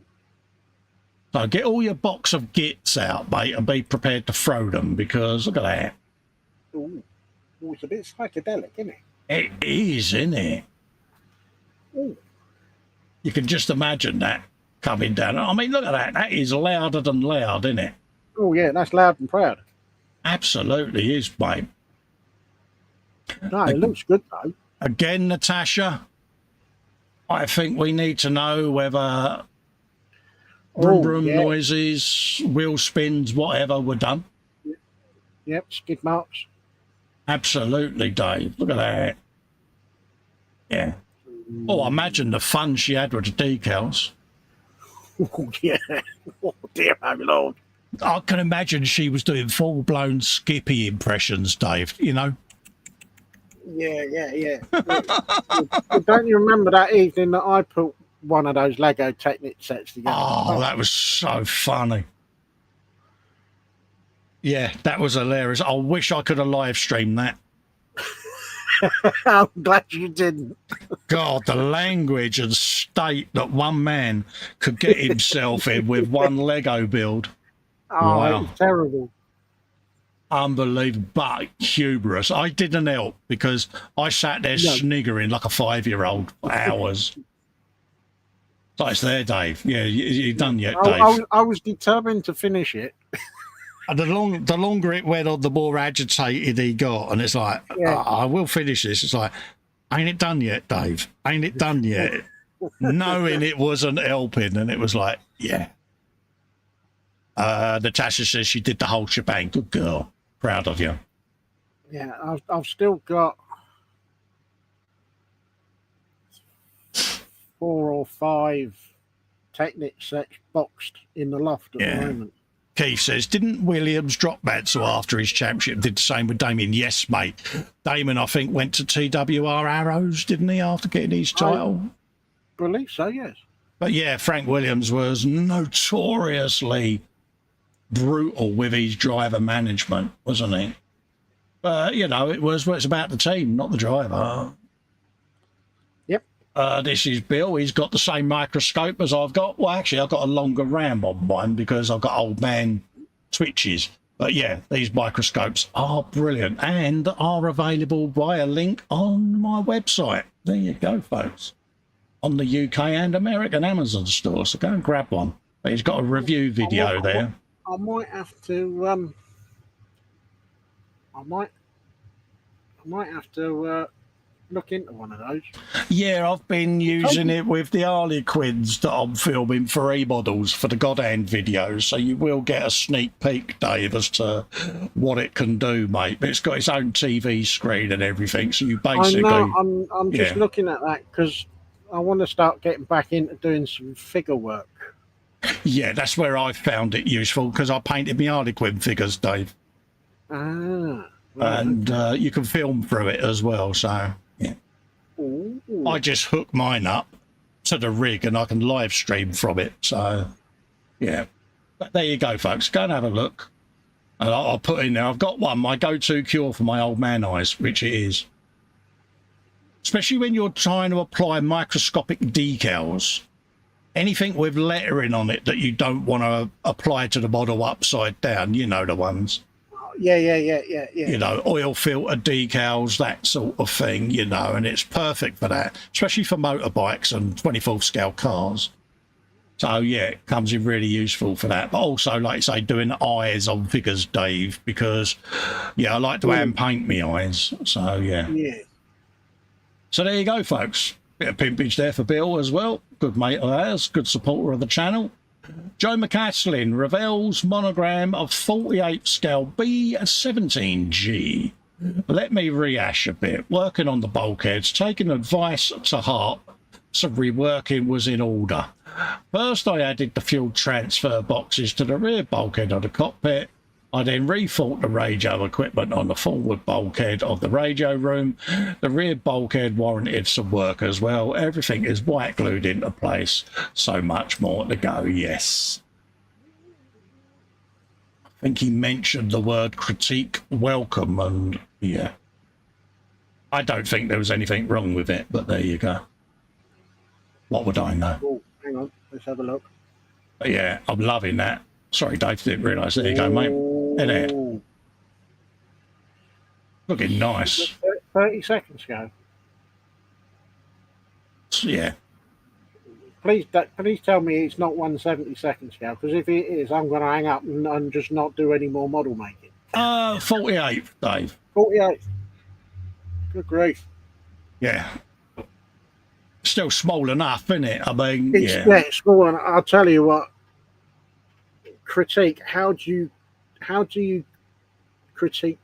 get all your box of gits out, mate, and be prepared to throw them, because look at that. Ooh, it's a bit psychedelic, isn't it? It is, isn't it? Ooh. You can just imagine that coming down. I mean, look at that. That is louder than loud, isn't it? Oh, yeah, that's loud and proud. Absolutely is, mate. No, it looks good, though. Again, Natasha, I think we need to know whether vroom noises, wheel spins, whatever were done. Yep, skid marks. Absolutely, Dave. Look at that. Yeah. Oh, imagine the fun she had with the decals. Oh, yeah. Oh, dear, my Lord. I can imagine she was doing full-blown Skippy impressions, Dave, Yeah. Don't you remember that evening that I put one of those Lego Technic sets together? Oh, that was so funny. Yeah, that was hilarious. I wish I could have live streamed that. I'm glad you didn't. God, the language and state that one man could get himself in with one Lego build. Oh, wow. It was terrible. Unbelievable, but humorous. I didn't help because I sat there sniggering like a 5-year-old for hours. So it's there, Dave. Yeah, you done yet, Dave? I was determined to finish it. And the longer it went on, the more agitated he got. And it's like, I will finish this. It's like, ain't it done yet, Dave? Ain't it done yet? Knowing it wasn't helping. And it was like, yeah. Natasha says she did the whole shebang. Good girl. Proud of you. Yeah, I've still got 4 or 5 Technic sets boxed in the loft at the moment. Keith says, didn't Williams drop Mansell after his championship? Did the same with Damien? Yes, mate. Damon, I think, went to TWR Arrows, didn't he, after getting his title? I believe so, yes. But yeah, Frank Williams was notoriously brutal with his driver management, wasn't he? But, it's about the team, not the driver. Yep. This is Bill. He's got the same microscope as I've got. Well, actually, I've got a longer RAM on mine because I've got old man twitches. But yeah, these microscopes are brilliant and are available via link on my website. There you go, folks. On the UK and American Amazon store. So go and grab one. But he's got a review video there. I might have to I might have to look into one of those. Yeah, I've been using it with the Harlequins that I'm filming for e-models for the God Hand videos, so you will get a sneak peek, Dave, as to what it can do, mate. But it's got its own TV screen and everything, so you basically... I know, I'm just looking at that because I want to start getting back into doing some figure work. Yeah, that's where I found it useful, because I painted my Harlequin figures, Dave. Ah. And you can film through it as well, so... Yeah. Ooh. I just hook mine up to the rig and I can live stream from it. So, yeah. But there you go, folks. Go and have a look. And I'll put in there, I've got one, my go-to cure for my old man eyes, which it is. Especially when you're trying to apply microscopic decals. Anything with lettering on it that you don't want to apply to the model upside down, you know the ones. Yeah. You know, oil filter decals, that sort of thing, you know, and it's perfect for that, especially for motorbikes and 24th scale cars. So, yeah, it comes in really useful for that. But also, like I say, doing eyes on figures, Dave, because, yeah, I like to hand paint my eyes. So, yeah. Yeah. So there you go, folks. Bit of pimpage there for Bill as well. Good mate of ours, good supporter of the channel. Joe McCaslin, Ravel's monogram of 48 scale B17G. Let me rehash a bit. Working on the bulkheads, taking advice to heart, some reworking was in order. First, I added the fuel transfer boxes to the rear bulkhead of the cockpit. I then rethought the radio equipment on the forward bulkhead of the radio room. The rear bulkhead warranted some work as well. Everything is white glued into place. So much more to go, yes. I think he mentioned the word critique welcome, and yeah. I don't think there was anything wrong with it, but there you go. What would I know? Oh, hang on, let's have a look. But yeah, I'm loving that. Sorry, Dave, didn't realise. There you go, mate. In there. Looking nice. 30 seconds ago. Yeah. Please tell me it's not 170 seconds ago, because if it is, I'm going to hang up and just not do any more model making. 48, Dave. 48. Good grief. Yeah. Still small enough, isn't it? I mean, Yeah, it's small, and I'll tell you what. Critique. How do you critique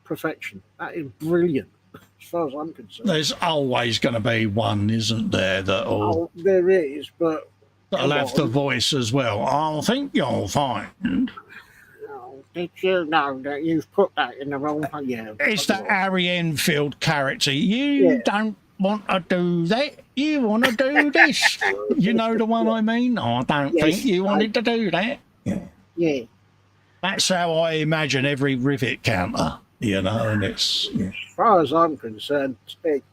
perfection? That is brilliant, as far as I'm concerned. There's always going to be one, isn't there? That'll there is, but that'll have the voice as well. I think you'll find. Oh, did you know that you've put that in the wrong? Yeah, it's the Harry Enfield character. You don't want to do that. You want to do this. You know the one I mean? I don't think you wanted to do that. Yeah. That's how I imagine every rivet counter, you know, and it's... Yeah. As far as I'm concerned,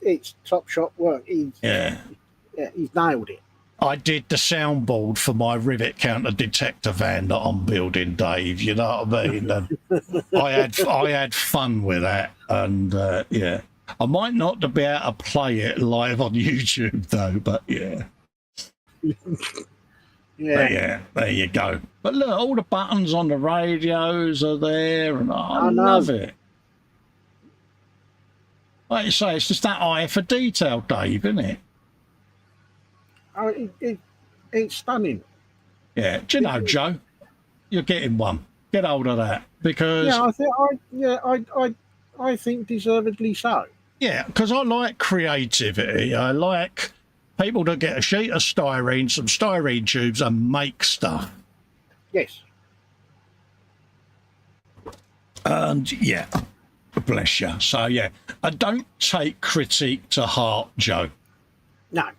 it's top shot work. He's nailed it. I did the soundboard for my rivet counter detector van that I'm building, Dave, you know what I mean? And I had fun with that, and, yeah. I might not be able to play it live on YouTube, though, but, yeah. But yeah, there you go. But look, all the buttons on the radios are there, and I love it. Like you say, it's just that eye for detail, Dave, isn't it? Oh, it's stunning. Yeah, do you know, Joe? You're getting one. Get hold of that, because I think deservedly so. Yeah, because I like creativity. I like people that get a sheet of styrene, some styrene tubes, and make stuff. Yes. And yeah, bless you. So yeah, I don't take critique to heart, Joe. No.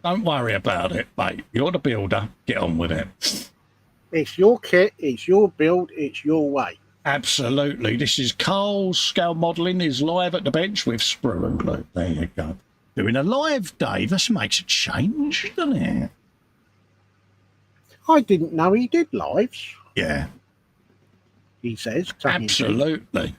Don't worry about it, mate. You're the builder. Get on with it. It's your kit, it's your build, it's your way. Absolutely. This is Carl's Scale Modelling is live at the bench with sprue and glue. There you go. Doing a live, Dave. This makes a change, doesn't it? I didn't know he did lives. Yeah. He says. Absolutely.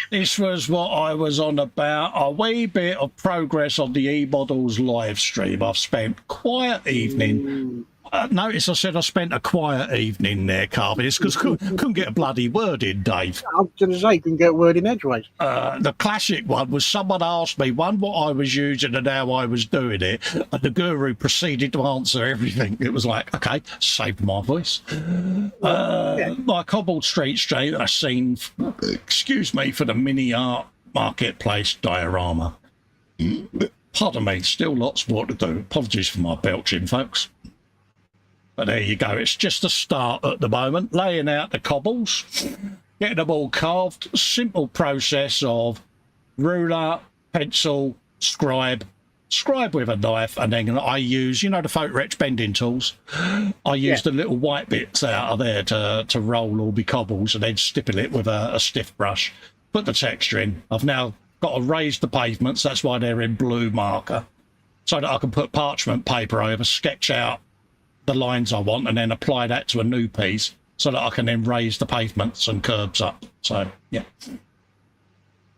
This was what I was on about. A wee bit of progress on the e-models live stream. I've spent quiet evening Notice I said I spent a quiet evening there carving this because couldn't get a bloody word in, Dave. I was going to say, you can get a word in edgeways. The classic one was someone asked me, one, what I was using and how I was doing it, and the guru proceeded to answer everything. It was like, okay, saved my voice. My cobbled street I seen, excuse me, for the mini art marketplace diorama. Pardon me, still lots more to do. Apologies for my belching, folks. But there you go. It's just a start at the moment. Laying out the cobbles, getting them all carved. Simple process of ruler, pencil, scribe with a knife, and then I use, the photo etch bending tools. I use the little white bits out of there to roll all my cobbles and then stipple it with a stiff brush. Put the texture in. I've now got to raise the pavements. That's why they're in blue marker, so that I can put parchment paper over, sketch out the lines I want, and then apply that to a new piece so that I can then raise the pavements and curbs up. So, yeah.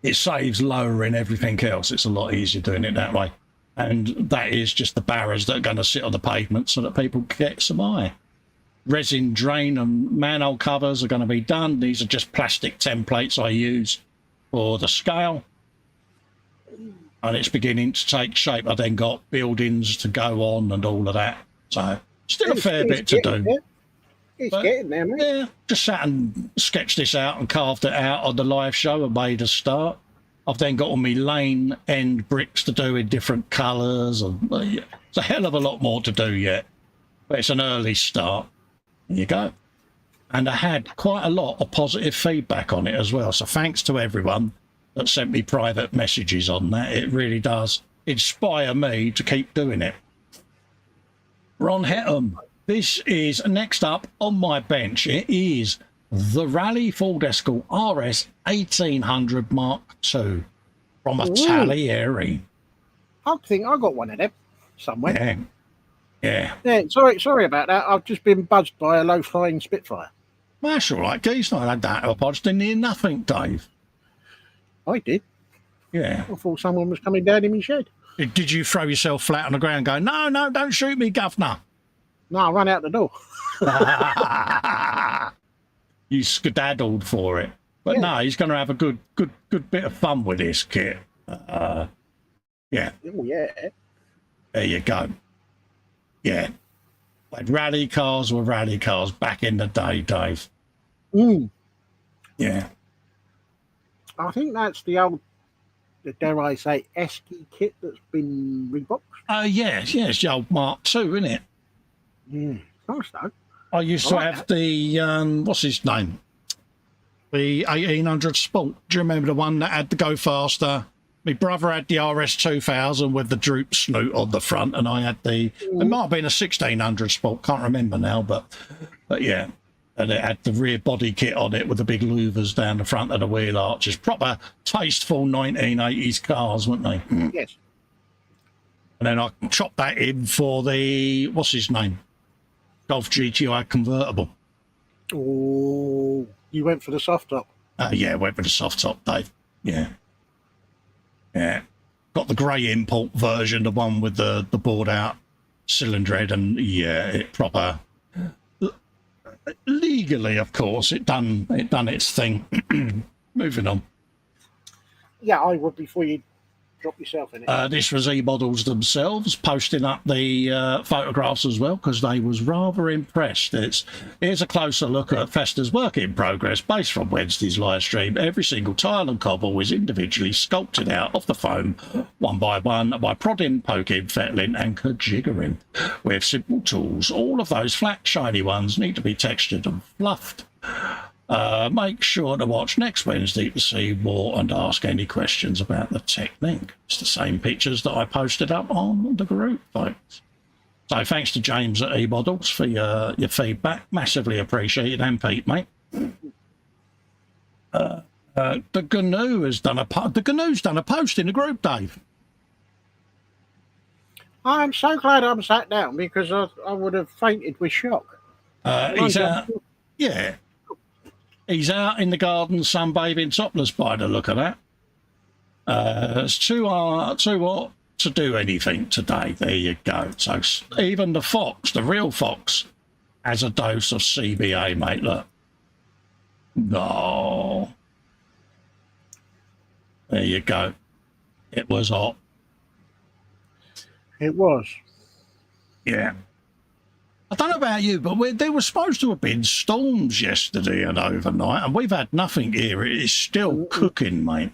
It saves lowering everything else. It's a lot easier doing it that way. And that is just the barrows that are going to sit on the pavement so that people can get some eye. Resin drain and manhole covers are going to be done. These are just plastic templates I use for the scale. And it's beginning to take shape. I then got buildings to go on and all of that. So still a fair bit to do. It's getting there, mate. Yeah, just sat and sketched this out and carved it out on the live show and made a start. I've then got all my lane end bricks to do in different colours. And it's a hell of a lot more to do yet. But it's an early start. There you go. And I had quite a lot of positive feedback on it as well. So thanks to everyone that sent me private messages on that. It really does inspire me to keep doing it. Ron Hettam, this is next up on my bench. It is the Rally Full Descal RS 1800 Mark II from a Talieri. I think I got one of them somewhere. Yeah. Sorry about that. I've just been buzzed by a low-flying Spitfire. That's all right, Geese. I had that up. I just didn't hear nothing, Dave. I did. Yeah. I thought someone was coming down in my shed. Did you throw yourself flat on the ground going, no, don't shoot me, governor? No, I ran out the door. You skedaddled for it. But no, he's going to have a good bit of fun with this kit. Yeah. Oh, yeah. There you go. Yeah. Like rally cars were rally cars back in the day, Dave. Yeah. I think that's the old, dare I say, Esky kit that's been reboxed. Yes, it's the old Mark II, isn't it? Nice though. I used to have the, what's his name? The 1800 Sport. Do you remember the one that had the go faster? My brother had the RS 2000 with the droop snoot on the front, and I had the, it might have been a 1600 Sport, can't remember now, but yeah. And it had the rear body kit on it with the big louvers down the front of the wheel arches. Proper tasteful 1980s cars, weren't they? Yes. And then I chopped that in for the, what's his name? Golf GTI convertible. Oh, you went for the soft top? Yeah, went for the soft top, Dave. Yeah. Got the grey import version, the one with the bored out cylinder head, and yeah, it proper... Legally, of course, it done its thing. Moving on. Yeah, I would before you drop yourself in it. This was E-Models themselves posting up the photographs as well, because they was rather impressed. Here's a closer look at Festa's work in progress based from Wednesday's live stream. Every single tile and cobble is individually sculpted out of the foam, one by prodding, poking, fettling and jiggering with simple tools. All of those flat, shiny ones need to be textured and fluffed. Make sure to watch next Wednesday to see more and ask any questions about the technique. It's the same pictures that I posted up on the group, folks. So thanks to James at E-Models for your feedback. Massively appreciated, and Pete, mate. The GNU has done a post in the group, Dave. I'm so glad I'm sat down because I would have fainted with shock. He's out. Yeah. He's out in the garden sunbathing topless by the look of that. It's two to do anything today. There you go. So even the fox, the real fox, has a dose of CBA, mate. Look. No. There you go. It was hot. It was. Yeah. I don't know about you, but there were supposed to have been storms yesterday and overnight, and we've had nothing here. It is still cooking, mate.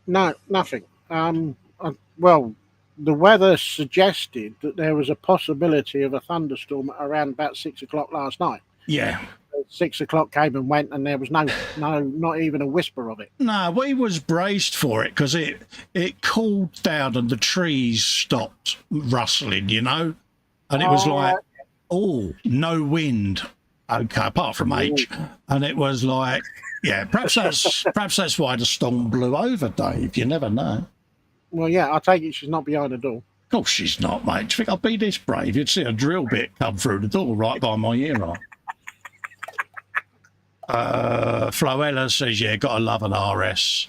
No, nothing. Well, the weather suggested that there was a possibility of a thunderstorm around about 6 o'clock last night. Yeah. 6 o'clock came and went, and there was no, not even a whisper of it. No, we was braced for it because it cooled down and the trees stopped rustling, you know, and it was like, oh, no wind. Okay, apart from H, and it was like, yeah, perhaps that's why the storm blew over, Dave. You never know. Well, yeah, I take it she's not behind the door. Of course she's not, mate. Do you think I'd be this brave? You'd see a drill bit come through the door right by my ear. Right. Floella says, yeah, gotta love an RS.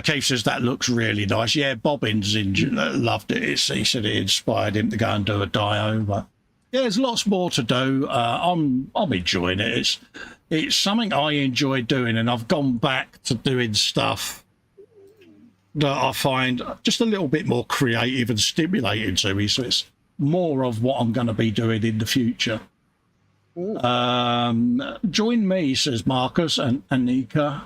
Keith says that looks really nice. Yeah, Bobbins loved it. He said it inspired him to go and do a Dio. But yeah, there's lots more to do. I'm enjoying it. It's something I enjoy doing, and I've gone back to doing stuff that I find just a little bit more creative and stimulating to me. So it's more of what I'm going to be doing in the future. Join me, says Marcus and Anika,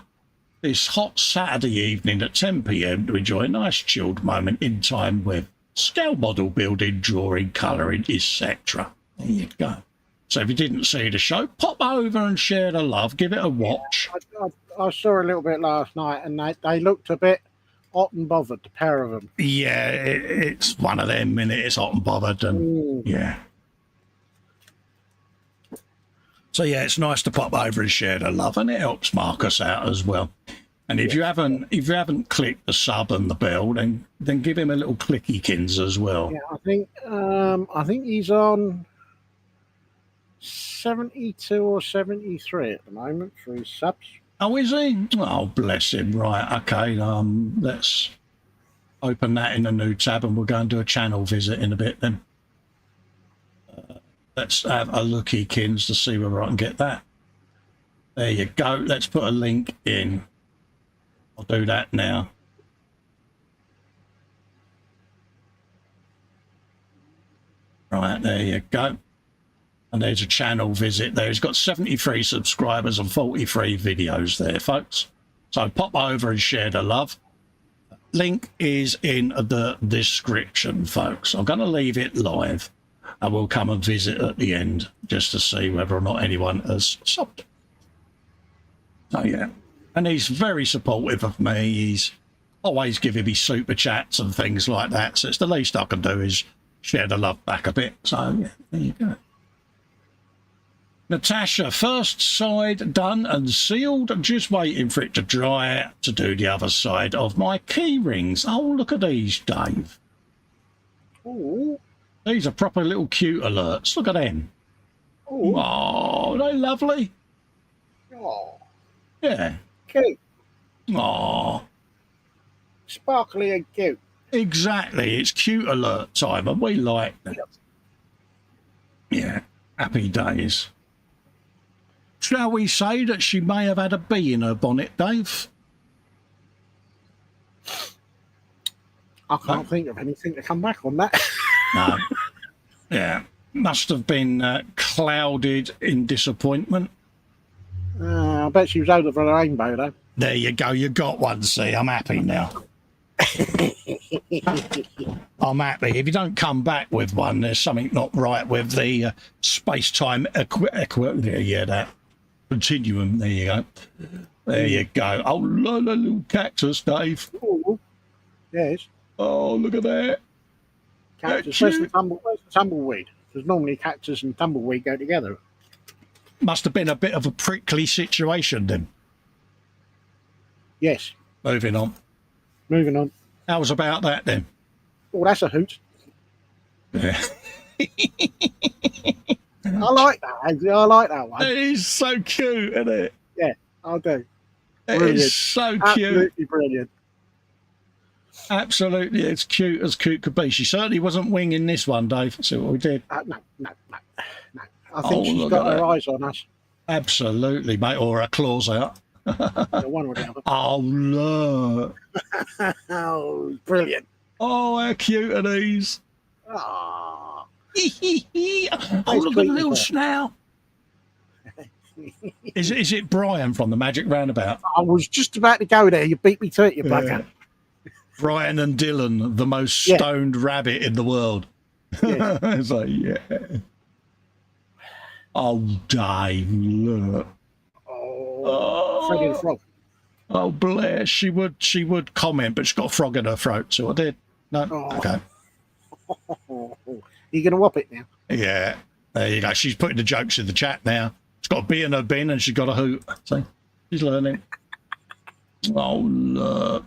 this hot Saturday evening at 10 p.m. to enjoy a nice chilled moment in time with scale model building, drawing, colouring, etc. There you go. So if you didn't see the show, pop over and share the love, give it a watch. I saw a little bit last night, and they looked a bit hot and bothered, the pair of them. Yeah, it's one of them, innit? It's hot and bothered, and yeah. So yeah, it's nice to pop over and share the love, and it helps Marcus out as well. And if you haven't clicked the sub and the bell, then give him a little clickykins as well. Yeah, I think he's on 72 or 73 at the moment for his subs. Oh, is he? Oh, bless him. Right, okay. Let's open that in a new tab, and we'll go and do a channel visit in a bit then. Let's have a looky, Kins, to see whether I can get that. There you go. Let's put a link in. I'll do that now. Right, there you go. And there's a channel visit there. He's got 73 subscribers and 43 videos there, folks. So pop over and share the love. Link is in the description, folks. I'm going to leave it live. And we'll come and visit at the end just to see whether or not anyone has subbed. So, yeah. And he's very supportive of me. He's always giving me super chats and things like that. So it's the least I can do is share the love back a bit. So, yeah, there you go. Natasha, first side done and sealed. Just waiting for it to dry to do the other side of my key rings. Oh, look at these, Dave. Ooh. These are proper little cute alerts. Look at them. Ooh. Oh, are they lovely? Oh, Yeah. cute. Oh, Sparkly and cute. exactly. It's cute alert time, and we like that. Yeah. Happy days. Shall we say that she may have had a bee in her bonnet, Dave? I can't think of anything to come back on that. No. Yeah. Must have been clouded in disappointment. I bet she was over for the rainbow, though. There you go. You got one, see. I'm happy now. I'm happy. If you don't come back with one, there's something not right with the space-time yeah, that continuum. There you go. There you go. Oh, little cactus, Dave. Ooh. Yes. Oh, look at that. Cactus. Where's the tumbleweed? Because normally cactus and tumbleweed go together. Must have been a bit of a prickly situation then. Yes. Moving on. Moving on. How's about that then? Oh, that's a hoot. Yeah. I like that, Andy. I like that one. It is so cute, isn't it? Yeah, I do. It Brilliant. is so cute. Absolutely brilliant. Absolutely, it's cute as cute could be. She certainly wasn't winging this one, Dave. See what we did. No. I think she's look got at her that. eyes on us. Absolutely, mate, or her claws out. Yeah, one or the other. Oh, look. Oh, brilliant. Oh, how cute are these? Oh, Oh, look at the tweeting little her. snout. Is it Brian from the Magic Roundabout? I was just about to go there. You beat me to it, you bugger. Brian and Dylan, the most stoned rabbit in the world. Yes. It's like, yeah. Oh, Dave, look. Oh, Freddie the Frog. Oh, bless. She would comment, but she's got a frog in her throat, so I did. No, okay. You're going to whop it now. Yeah, there you go. She's putting the jokes in the chat now. She's got a bee in her bin and she's got a hoot. See, she's learning. Oh, look.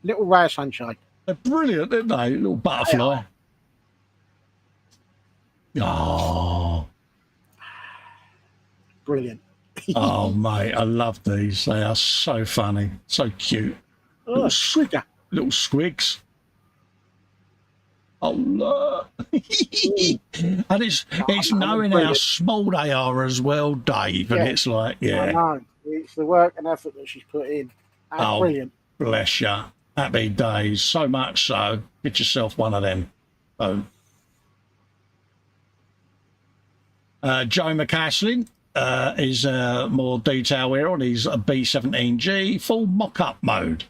Little ray of sunshine. They're brilliant, aren't they? Little butterfly. Oh. Brilliant. Oh, mate, I love these. They are so funny, so cute. Oh, Squigger. Little squigs. Oh, look. And it's knowing how small they are as well, Dave. And it's like, I know. It's the work and effort that she's put in. That's brilliant. Bless you. Happy days. So much so. Get yourself one of them. Oh. Joe McCaslin is more detail here on his B17G full mock-up mode.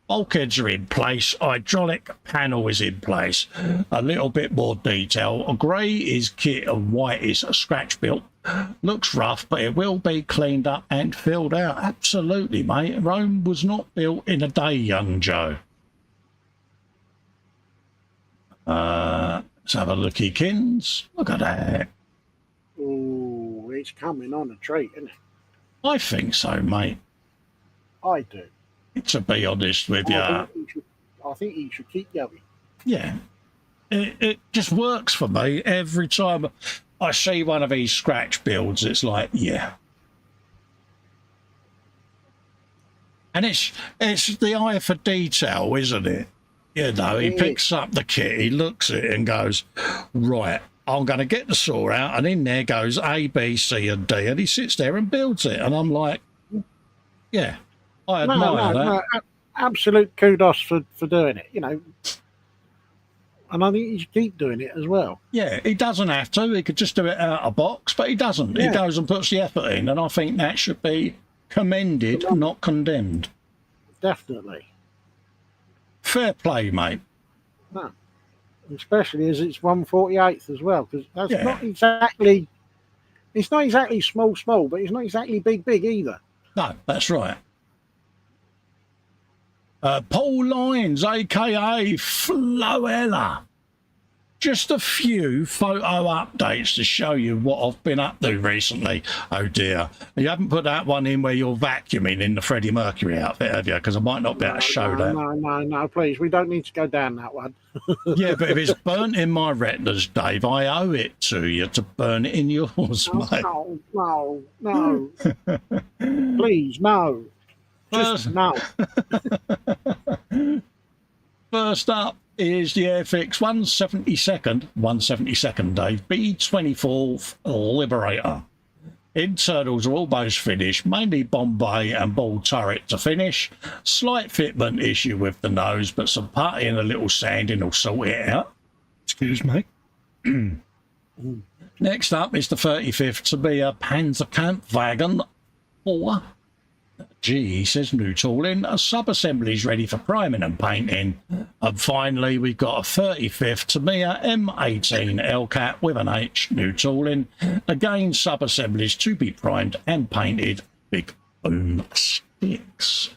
Bulkheads are in place, hydraulic panel is in place. A little bit more detail. Grey is kit and white is scratch built. Looks rough, but it will be cleaned up and filled out. Absolutely, mate. Rome was not built in a day, young Joe. Let's have a looky, Kins. Look at that. Oh, it's coming on a treat, isn't it? I think so, mate. I do. To be honest with you. I think he should keep going. Yeah. It just works for me. Every time I see one of these scratch builds, it's like, yeah. And it's the eye for detail, isn't it? You know, he picks up the kit, he looks at it and goes, right, I'm going to get the saw out, and in there goes A, B, C, and D, and he sits there and builds it. And I'm like, yeah. I admire that. No, absolute kudos for doing it, you know. And I think he should keep doing it as well. Yeah, he doesn't have to. He could just do it out of box, but he doesn't. Yeah. He goes and puts the effort in, and I think that should be commended, not condemned. Definitely. Fair play, mate. No. Especially as it's 1/48th as well, because that's not exactly... It's not exactly small, but it's not exactly big either. No, that's right. Paul Lyons, a.k.a. Floella. Just a few photo updates to show you what I've been up to recently. Oh, dear. You haven't put that one in where you're vacuuming in the Freddie Mercury outfit, have you? Because I might not be able to show that. No, please. We don't need to go down that one. Yeah, but if it's burnt in my retinas, Dave, I owe it to you to burn it in yours, mate. No. Please, no. Just no. First up is the Airfix 172nd Dave, B24 Liberator. Internals are almost finished, mainly bomb bay and ball turret to finish. Slight fitment issue with the nose, but some putty and a little sanding will sort it out. Excuse me. Next up is the 35th to be a Panzerkampfwagen 4. He says new tooling, a sub-assemblies ready for priming and painting. And finally, we've got a 35th Tamiya M18 L-Cat with an H, new tooling. Again, sub-assemblies to be primed and painted. Big boom sticks.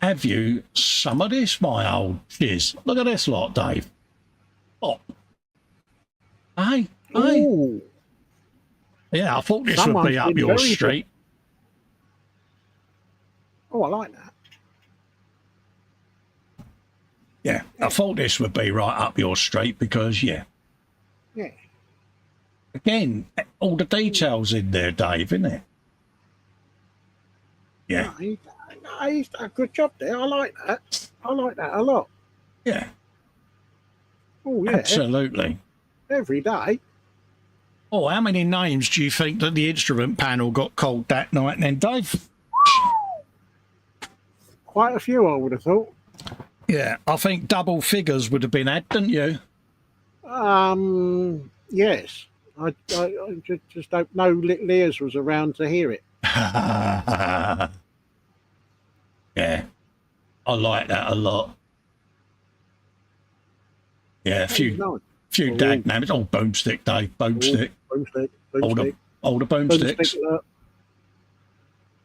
Have you some of this, my old shiz? Look at this lot, Dave. Oh. Hey. Yeah, I thought this would be up your street. Oh, I like that. Yeah, I thought this would be right up your street because, Yeah. Again, all the details in there, Dave, isn't it? Yeah. he's done a good job there. I like that. I like that a lot. Yeah, Oh, yeah. absolutely. Every day. Oh, how many names do you think that the instrument panel got called that night then, Dave? Quite a few, I would have thought. Yeah, I think double figures would have been had, didn't you? Yes. I just don't know little ears was around to hear it. Yeah, I like that a lot. Yeah, a few dag names. Oh, boomstick, Dave, boomstick. Boomstick. All the boomsticks.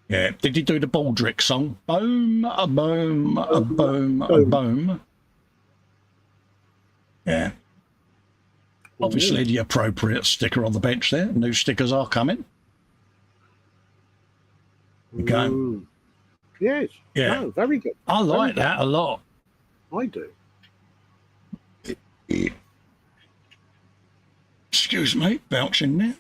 Yeah, did he do the Baldrick song? Boom, a boom, a boom, a boom. Yeah. Obviously, the appropriate sticker on the bench there. New stickers are coming. Okay. Yes. Yeah. No, very good. I like that a lot. I do. Excuse me, belching there.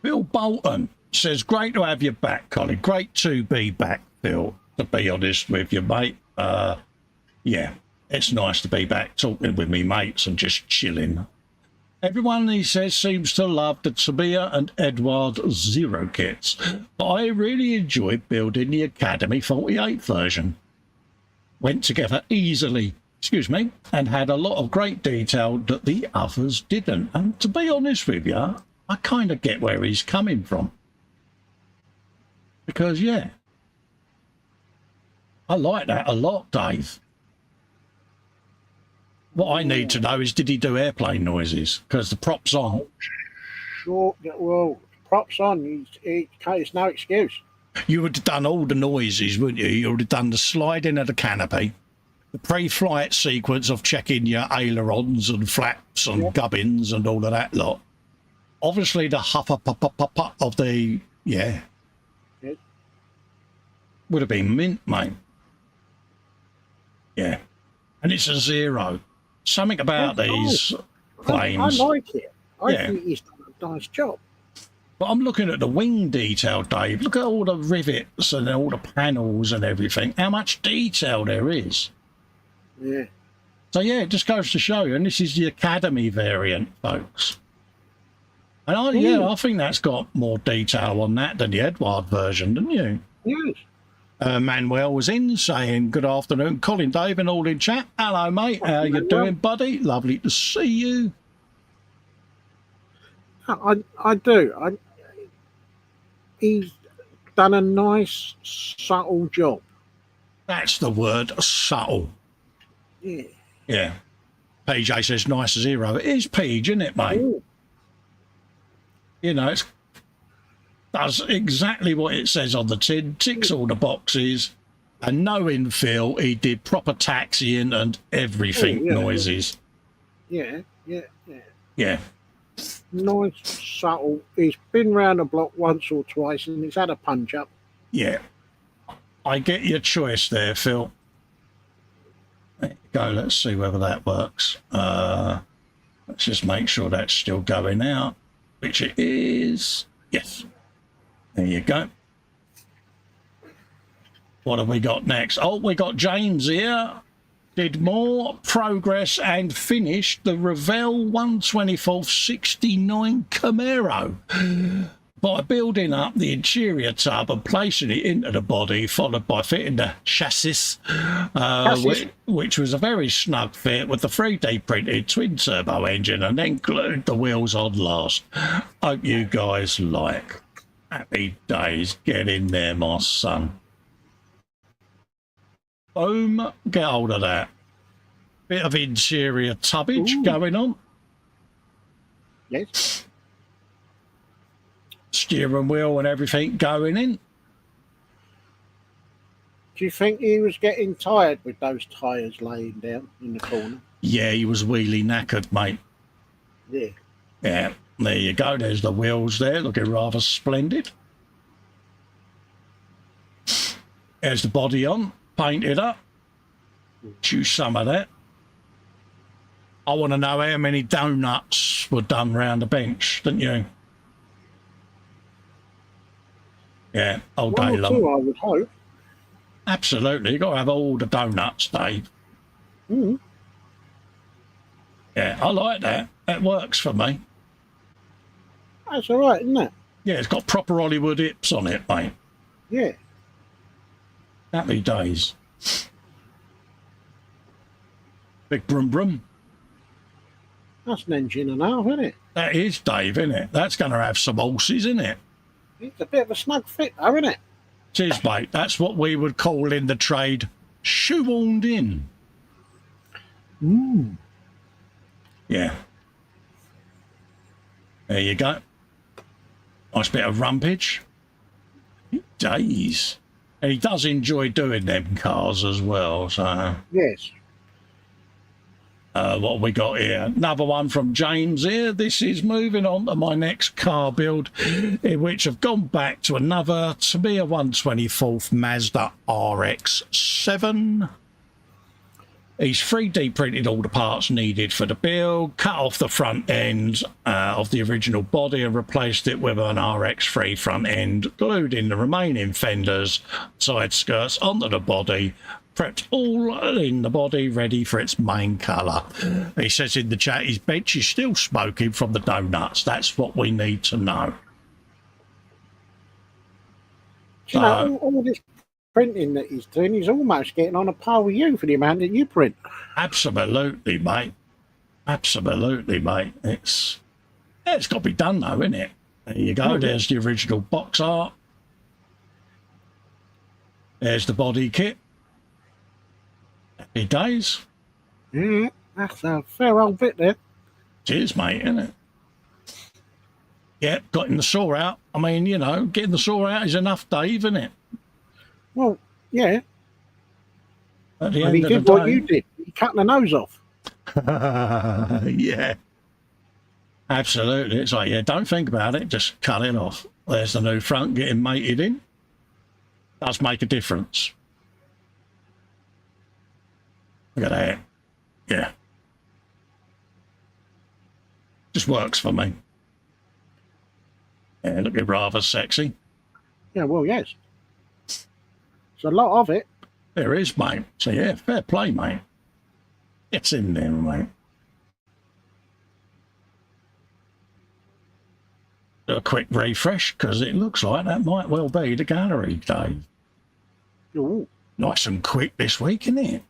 Bill Bolton says, great to have you back, Colin. Great to be back, Bill, to be honest with you, mate. Yeah, it's nice to be back talking with me mates and just chilling. Everyone, he says, seems to love the Tabia and Edward Zero kits, but I really enjoyed building the Academy 48 version. Went together easily, and had a lot of great detail that the others didn't. And to be honest with you, I kind of get where he's coming from. Because, yeah, I like that a lot, Dave. What I need to know is, did he do airplane noises? Because the prop's on. Sure, well, props on. It's no excuse. You would have done all the noises, wouldn't you? You would have done the sliding of the canopy, the pre-flight sequence of checking your ailerons and flaps and gubbins and all of that lot. Obviously, the huffa-puffa of the, would have been mint, mate. Yeah. And it's a zero. Something about these planes. I like it. I think he's done a nice job. But I'm looking at the wing detail, Dave. Look at all the rivets and all the panels and everything. How much detail there is. Yeah. So, yeah, it just goes to show you. And this is the Academy variant, folks. And I think that's got more detail on that than the Edward version, didn't you? Yes. Manuel was in saying, good afternoon, Colin, Dave, and all in chat. Hello, mate. How you doing, buddy? Lovely to see you. I do. He's done a nice, subtle job. That's the word, subtle. Yeah. Yeah. PJ says, nice zero. It is Page, isn't it, mate? Ooh. You know, it does exactly what it says on the tin, ticks all the boxes, and knowing Phil, he did proper taxiing and everything noises. Yeah. Yeah. Nice, subtle. He's been round the block once or twice and he's had a punch up. Yeah. I get your choice there, Phil. There you go. Let's see whether that works. Let's just make sure that's still going out, which it is. Yes. There you go. What have we got next? Oh, we got James here. Did more progress and finished the Revell 124-69 Camaro by building up the interior tub and placing it into the body, followed by fitting the chassis, which was a very snug fit with the 3D printed twin turbo engine, and then glued the wheels on last. Hope you guys like. Happy days. Get in there, my son. Boom. Get hold of that. Bit of interior tubbage going on. Yes. Steering wheel and everything going in. Do you think he was getting tired with those tyres laying down in the corner? Yeah, he was wheelie knackered, mate. Yeah. Yeah, there you go. There's the wheels there, looking rather splendid. There's the body on, painted up. Choose some of that. I want to know how many donuts were done round the bench, didn't you? Yeah, all One day or long. two, I would hope. Absolutely. You've got to have all the donuts, Dave. Mm. Yeah, I like that. That works for me. That's all right, isn't it? Yeah, it's got proper Hollywood hips on it, mate. Yeah. Happy days. Big brum brum. That's an engine and a half, isn't it? That is, Dave, isn't it? That's going to have some horses, isn't it? It's a bit of a snug fit, though, isn't it? It is, mate. That's what we would call in the trade shoehorned in. Mm. Yeah. There you go. Nice bit of rumpage. Days. And he does enjoy doing them cars as well, so... Yes. What have we got here? Another one from James here. This is moving on to my next car build, in which I've gone back to another Tamiya 124th Mazda RX-7. He's 3D printed all the parts needed for the build, cut off the front end of the original body and replaced it with an RX-3 front end, glued in the remaining fenders, side skirts onto the body, prepped all in the body, ready for its main colour. He says in the chat his bench is still smoking from the donuts. That's what we need to know. Do you know, all this printing that he's doing, he's almost getting on a par with you for the amount that you print. Absolutely, mate. Absolutely, mate. It's got to be done, though, isn't it? There you go. There's the original box art. There's the body kit. Happy days. Yeah, that's a fair old bit there. Cheers, mate, isn't it? Yeah, getting the saw out. I mean, you know, getting the saw out is enough, Dave, isn't it? Well, yeah. At the And end he of did the what day, you did. He cut the nose off. yeah. Absolutely. It's like, yeah, don't think about it, just cut it off. There's the new front getting mated in. Does make a difference. Look at that. Yeah. Just works for me. Yeah, looking rather sexy. Yeah, well, yes. It's a lot of it. There is, mate. So, yeah, fair play, mate. It's in there, mate. Do a quick refresh, because it looks like that might well be the gallery, Dave. Ooh, Nice and quick this week, isn't it?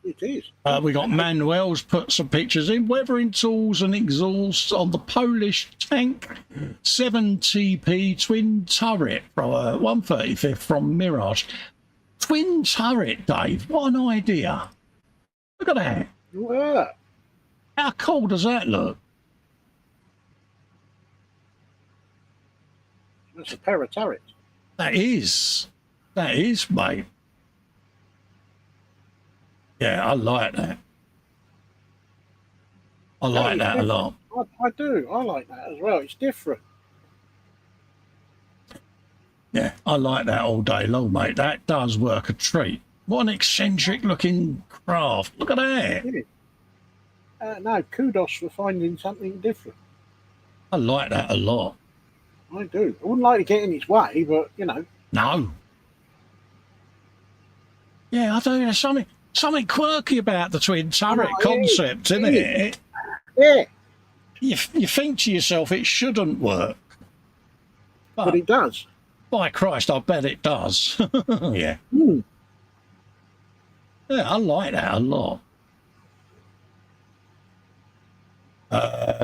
it is. We got Manuel's put some pictures in. Weathering tools and exhausts on the Polish tank 7TP twin turret from 135th from Mirage. Twin turret, Dave. What an idea. Look at that. Yeah. How cool does that look? That's a pair of turrets. That is. That is, mate. Yeah, I like that. I like that a lot. I do. I like that as well. It's different. Yeah, I like that all day long, mate. That does work a treat. What an eccentric looking craft. Look at that. Yeah. No, kudos for finding something different. I like that a lot. I do. I wouldn't like to get in its way, but, you know. No. Yeah, I do. There's something quirky about the twin turret concept, isn't it? Yeah. You think to yourself it shouldn't work. But it does. By Christ, I bet it does. Yeah. Mm. Yeah, I like that a lot.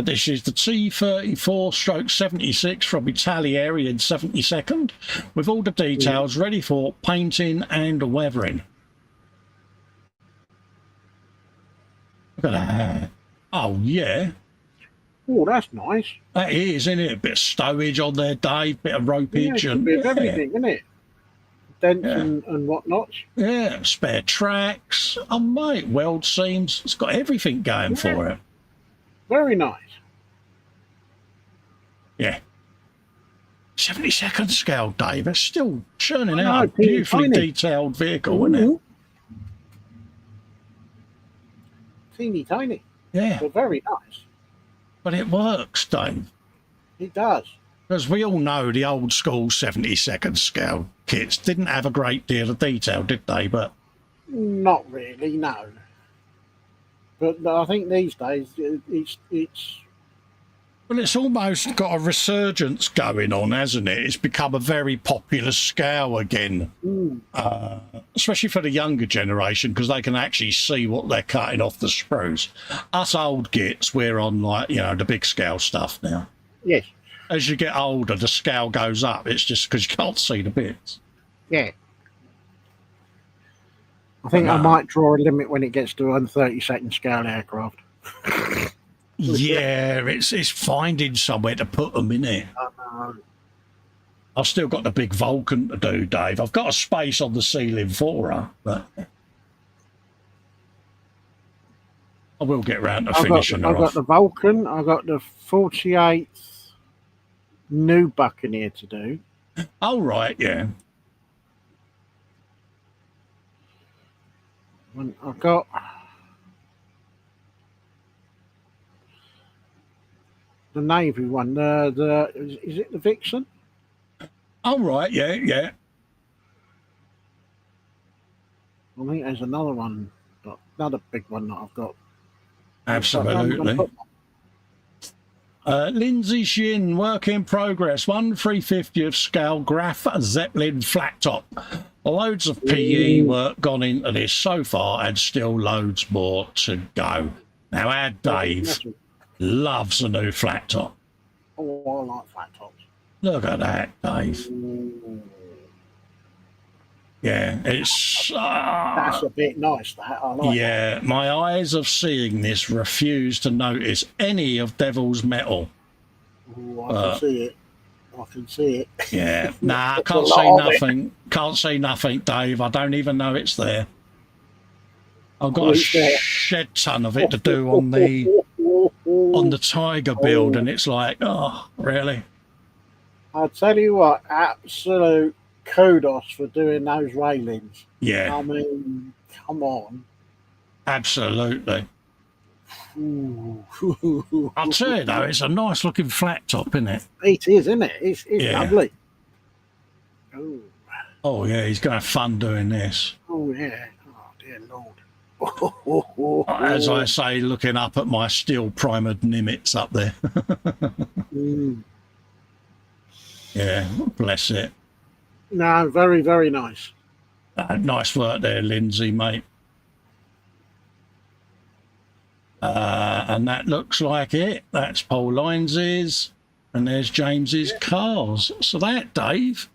This is the T34/76 from Italieri in 72nd, with all the details ready for painting and weathering. Look at that. Oh, yeah. Oh, that's nice. That is, isn't it? A bit of stowage on there, Dave, bit of ropage. Yeah, And a bit of everything, isn't it? Dents and whatnot. Yeah, spare tracks. Oh, mate, weld seams. It's got everything going for it. Very nice. Yeah. 72nd scale, Dave. It's still churning out a beautifully detailed vehicle, isn't it? Teeny tiny. Yeah. But very nice. But it works, Dave. It does. Because we all know the old school 72nd scale kits didn't have a great deal of detail, did they? But Not really, no. But I think these days it's well, it's almost got a resurgence going on, hasn't it? It's become a very popular scale again, especially for the younger generation, because they can actually see what they're cutting off the sprues. Us old gits, we're on, like, you know, the big scale stuff now. yes, As you get older, the scale goes up. It's just because you can't see the bits. yeah. I think I might draw a limit when it gets to 132nd scale aircraft. Yeah, it's finding somewhere to put them in it. I've still got the big Vulcan to do, Dave. I've got a space on the ceiling for her, but I will get round to finishing her I've got off. the Vulcan. I've got the 48th new Buccaneer to do. Oh, right, yeah. And I've got the Navy one. Is it the Vixen? Oh, right, yeah, yeah. I think there's another one, another big one that I've got. Absolutely. Lindsay Shin, work in progress, 1/350th scale Graf Zeppelin flat top. Loads of PE work gone into this so far, and still loads more to go. Now, our Dave loves a new flat top. Oh, I like flat tops. Look at that, Dave. Yeah, it's... That's a bit nice, that. I like yeah, my eyes of seeing this refuse to notice any of Devil's metal. that. Ooh, I can see it. I can see it. Yeah, nah, I It's a can't lot see of nothing. Can't see nothing, Dave. I don't even know it's there. I've got a it's there. shed ton of it to do on the Tiger build, and it's like, oh, really? I'll tell you what, absolute kudos for doing those railings. Yeah, I mean, come on. absolutely. Ooh. I'll tell you, though, it's a nice looking flat top, isn't it? It is, isn't it? It's Yeah. lovely. Oh, Oh, yeah, he's going to have fun doing this. oh, yeah. Oh, dear Lord. As I say, looking up at my steel primered Nimitz up there. Mm. Yeah, bless it. No, very, very nice. Nice work there, Lindsay, mate. And that looks like it. That's Paul Lines's, and there's James's cars. So that, Dave,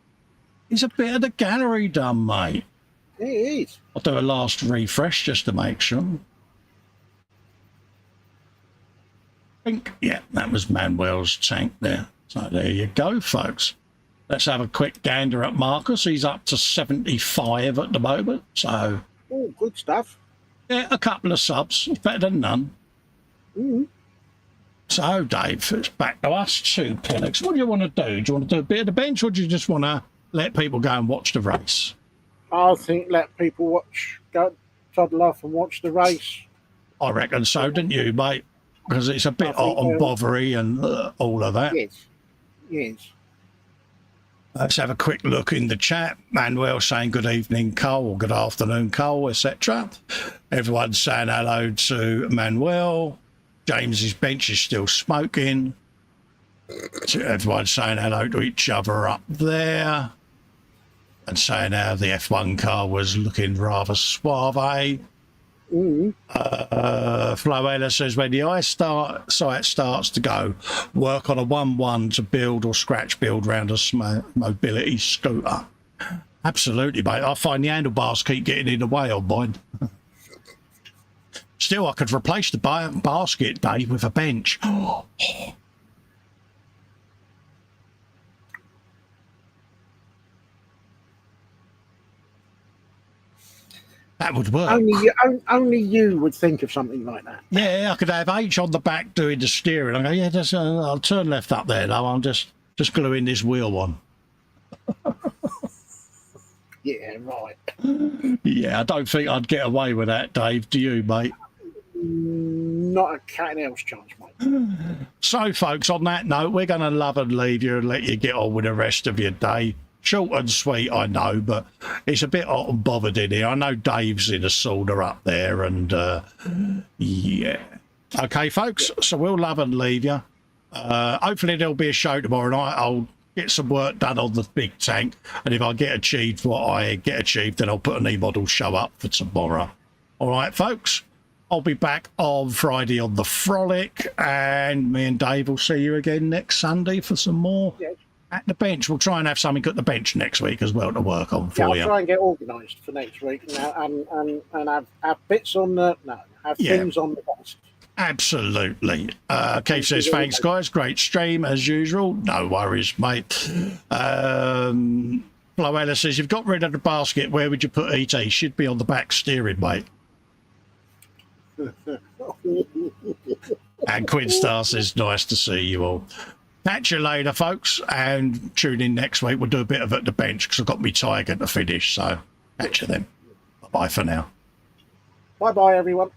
is a bit of the gallery done, mate. It is. I'll do a last refresh just to make sure. I think, yeah, that was Manuel's tank there. So there you go, folks. Let's have a quick gander at Marcus. He's up to 75 at the moment. So, Oh, good stuff. yeah, a couple of subs. Better than none. Mm. So, Dave, it's back to us two, Pillocks. What do you want to do? Do you want to do a bit of the bench, or do you just want to let people go and watch the race? I think let people go toddle off and watch the race. I reckon so, didn't you, mate? Because it's a bit hot and bothery and all of that. Yes. Yes. Let's have a quick look in the chat. Manuel saying good evening, Cole, or good afternoon, Cole, etc. Everyone's saying hello to Manuel. James's bench is still smoking. So everyone's saying hello to each other up there. And saying how the F1 car was looking rather suave. Mm. Floella says when the sight starts to go, work on a 1-1 to build or scratch build round a mobility scooter. Absolutely, mate. I find the handlebars keep getting in the way on mine. Still, I could replace the basket, Dave, with a bench. That would work. Only you would think of something like that. Yeah, I could have H on the back doing the steering. I go, yeah, just, I'll turn left up there, though. I'm just gluing this wheel on. Yeah, right. Yeah, I don't think I'd get away with that, Dave. Do you, mate? not a cat and else chance, mate. So, folks, on that note, we're going to love and leave you and let you get on with the rest of your day. Short and sweet, I know, but it's a bit hot and bothered in here. I know Dave's in a sauna up there, and yeah. Okay, folks, so we'll love and leave you. Hopefully there'll be a show tomorrow night. I'll get some work done on the big tank, and if I get achieved what I get achieved, then I'll put an E-model show up for tomorrow. All right, folks, I'll be back on Friday on the Frolic, and me and Dave will see you again next Sunday for some more. Yeah. At the bench. We'll try and have something at the bench next week as well to work on for you. I'll try and get organised for next week and have bits on the things on the desk. Absolutely. Keith says, thanks, guys. Great stream as usual. No worries, mate. Floella says, you've got rid of the basket. Where would you put ET? Should be on the back steering, mate. And Quinn Star says, nice to see you all. Catch you later, folks, and tune in next week. We'll do a bit of it at the bench because I've got my Tiger to finish. So catch you then. Bye for now. Bye, everyone.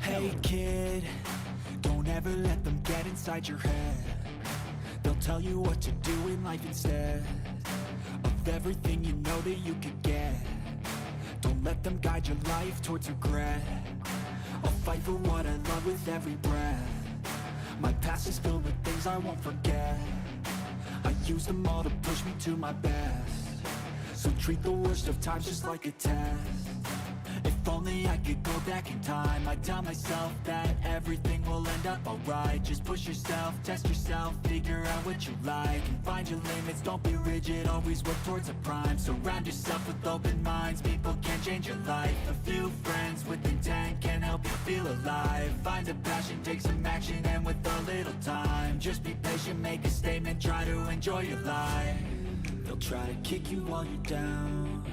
Hey kid, don't ever let them get inside your head. They'll tell you what to do in life instead of everything you know that you could get. Don't let them guide your life towards regret. I'll fight for what I love with every breath. My past is filled with things I won't forget. I use them all to push me to my best. So treat the worst of times just like a test. If only I could go back in time, I'd tell myself that everything will end up alright. Just push yourself, test yourself, figure out what you like, and find your limits, don't be rigid, always work towards a prime. Surround yourself with open minds, people can change your life. A few friends with intent can help you feel alive. Find a passion, take some action, and with a little time, just be patient, make a statement, try to enjoy your life. They'll try to kick you while you're down,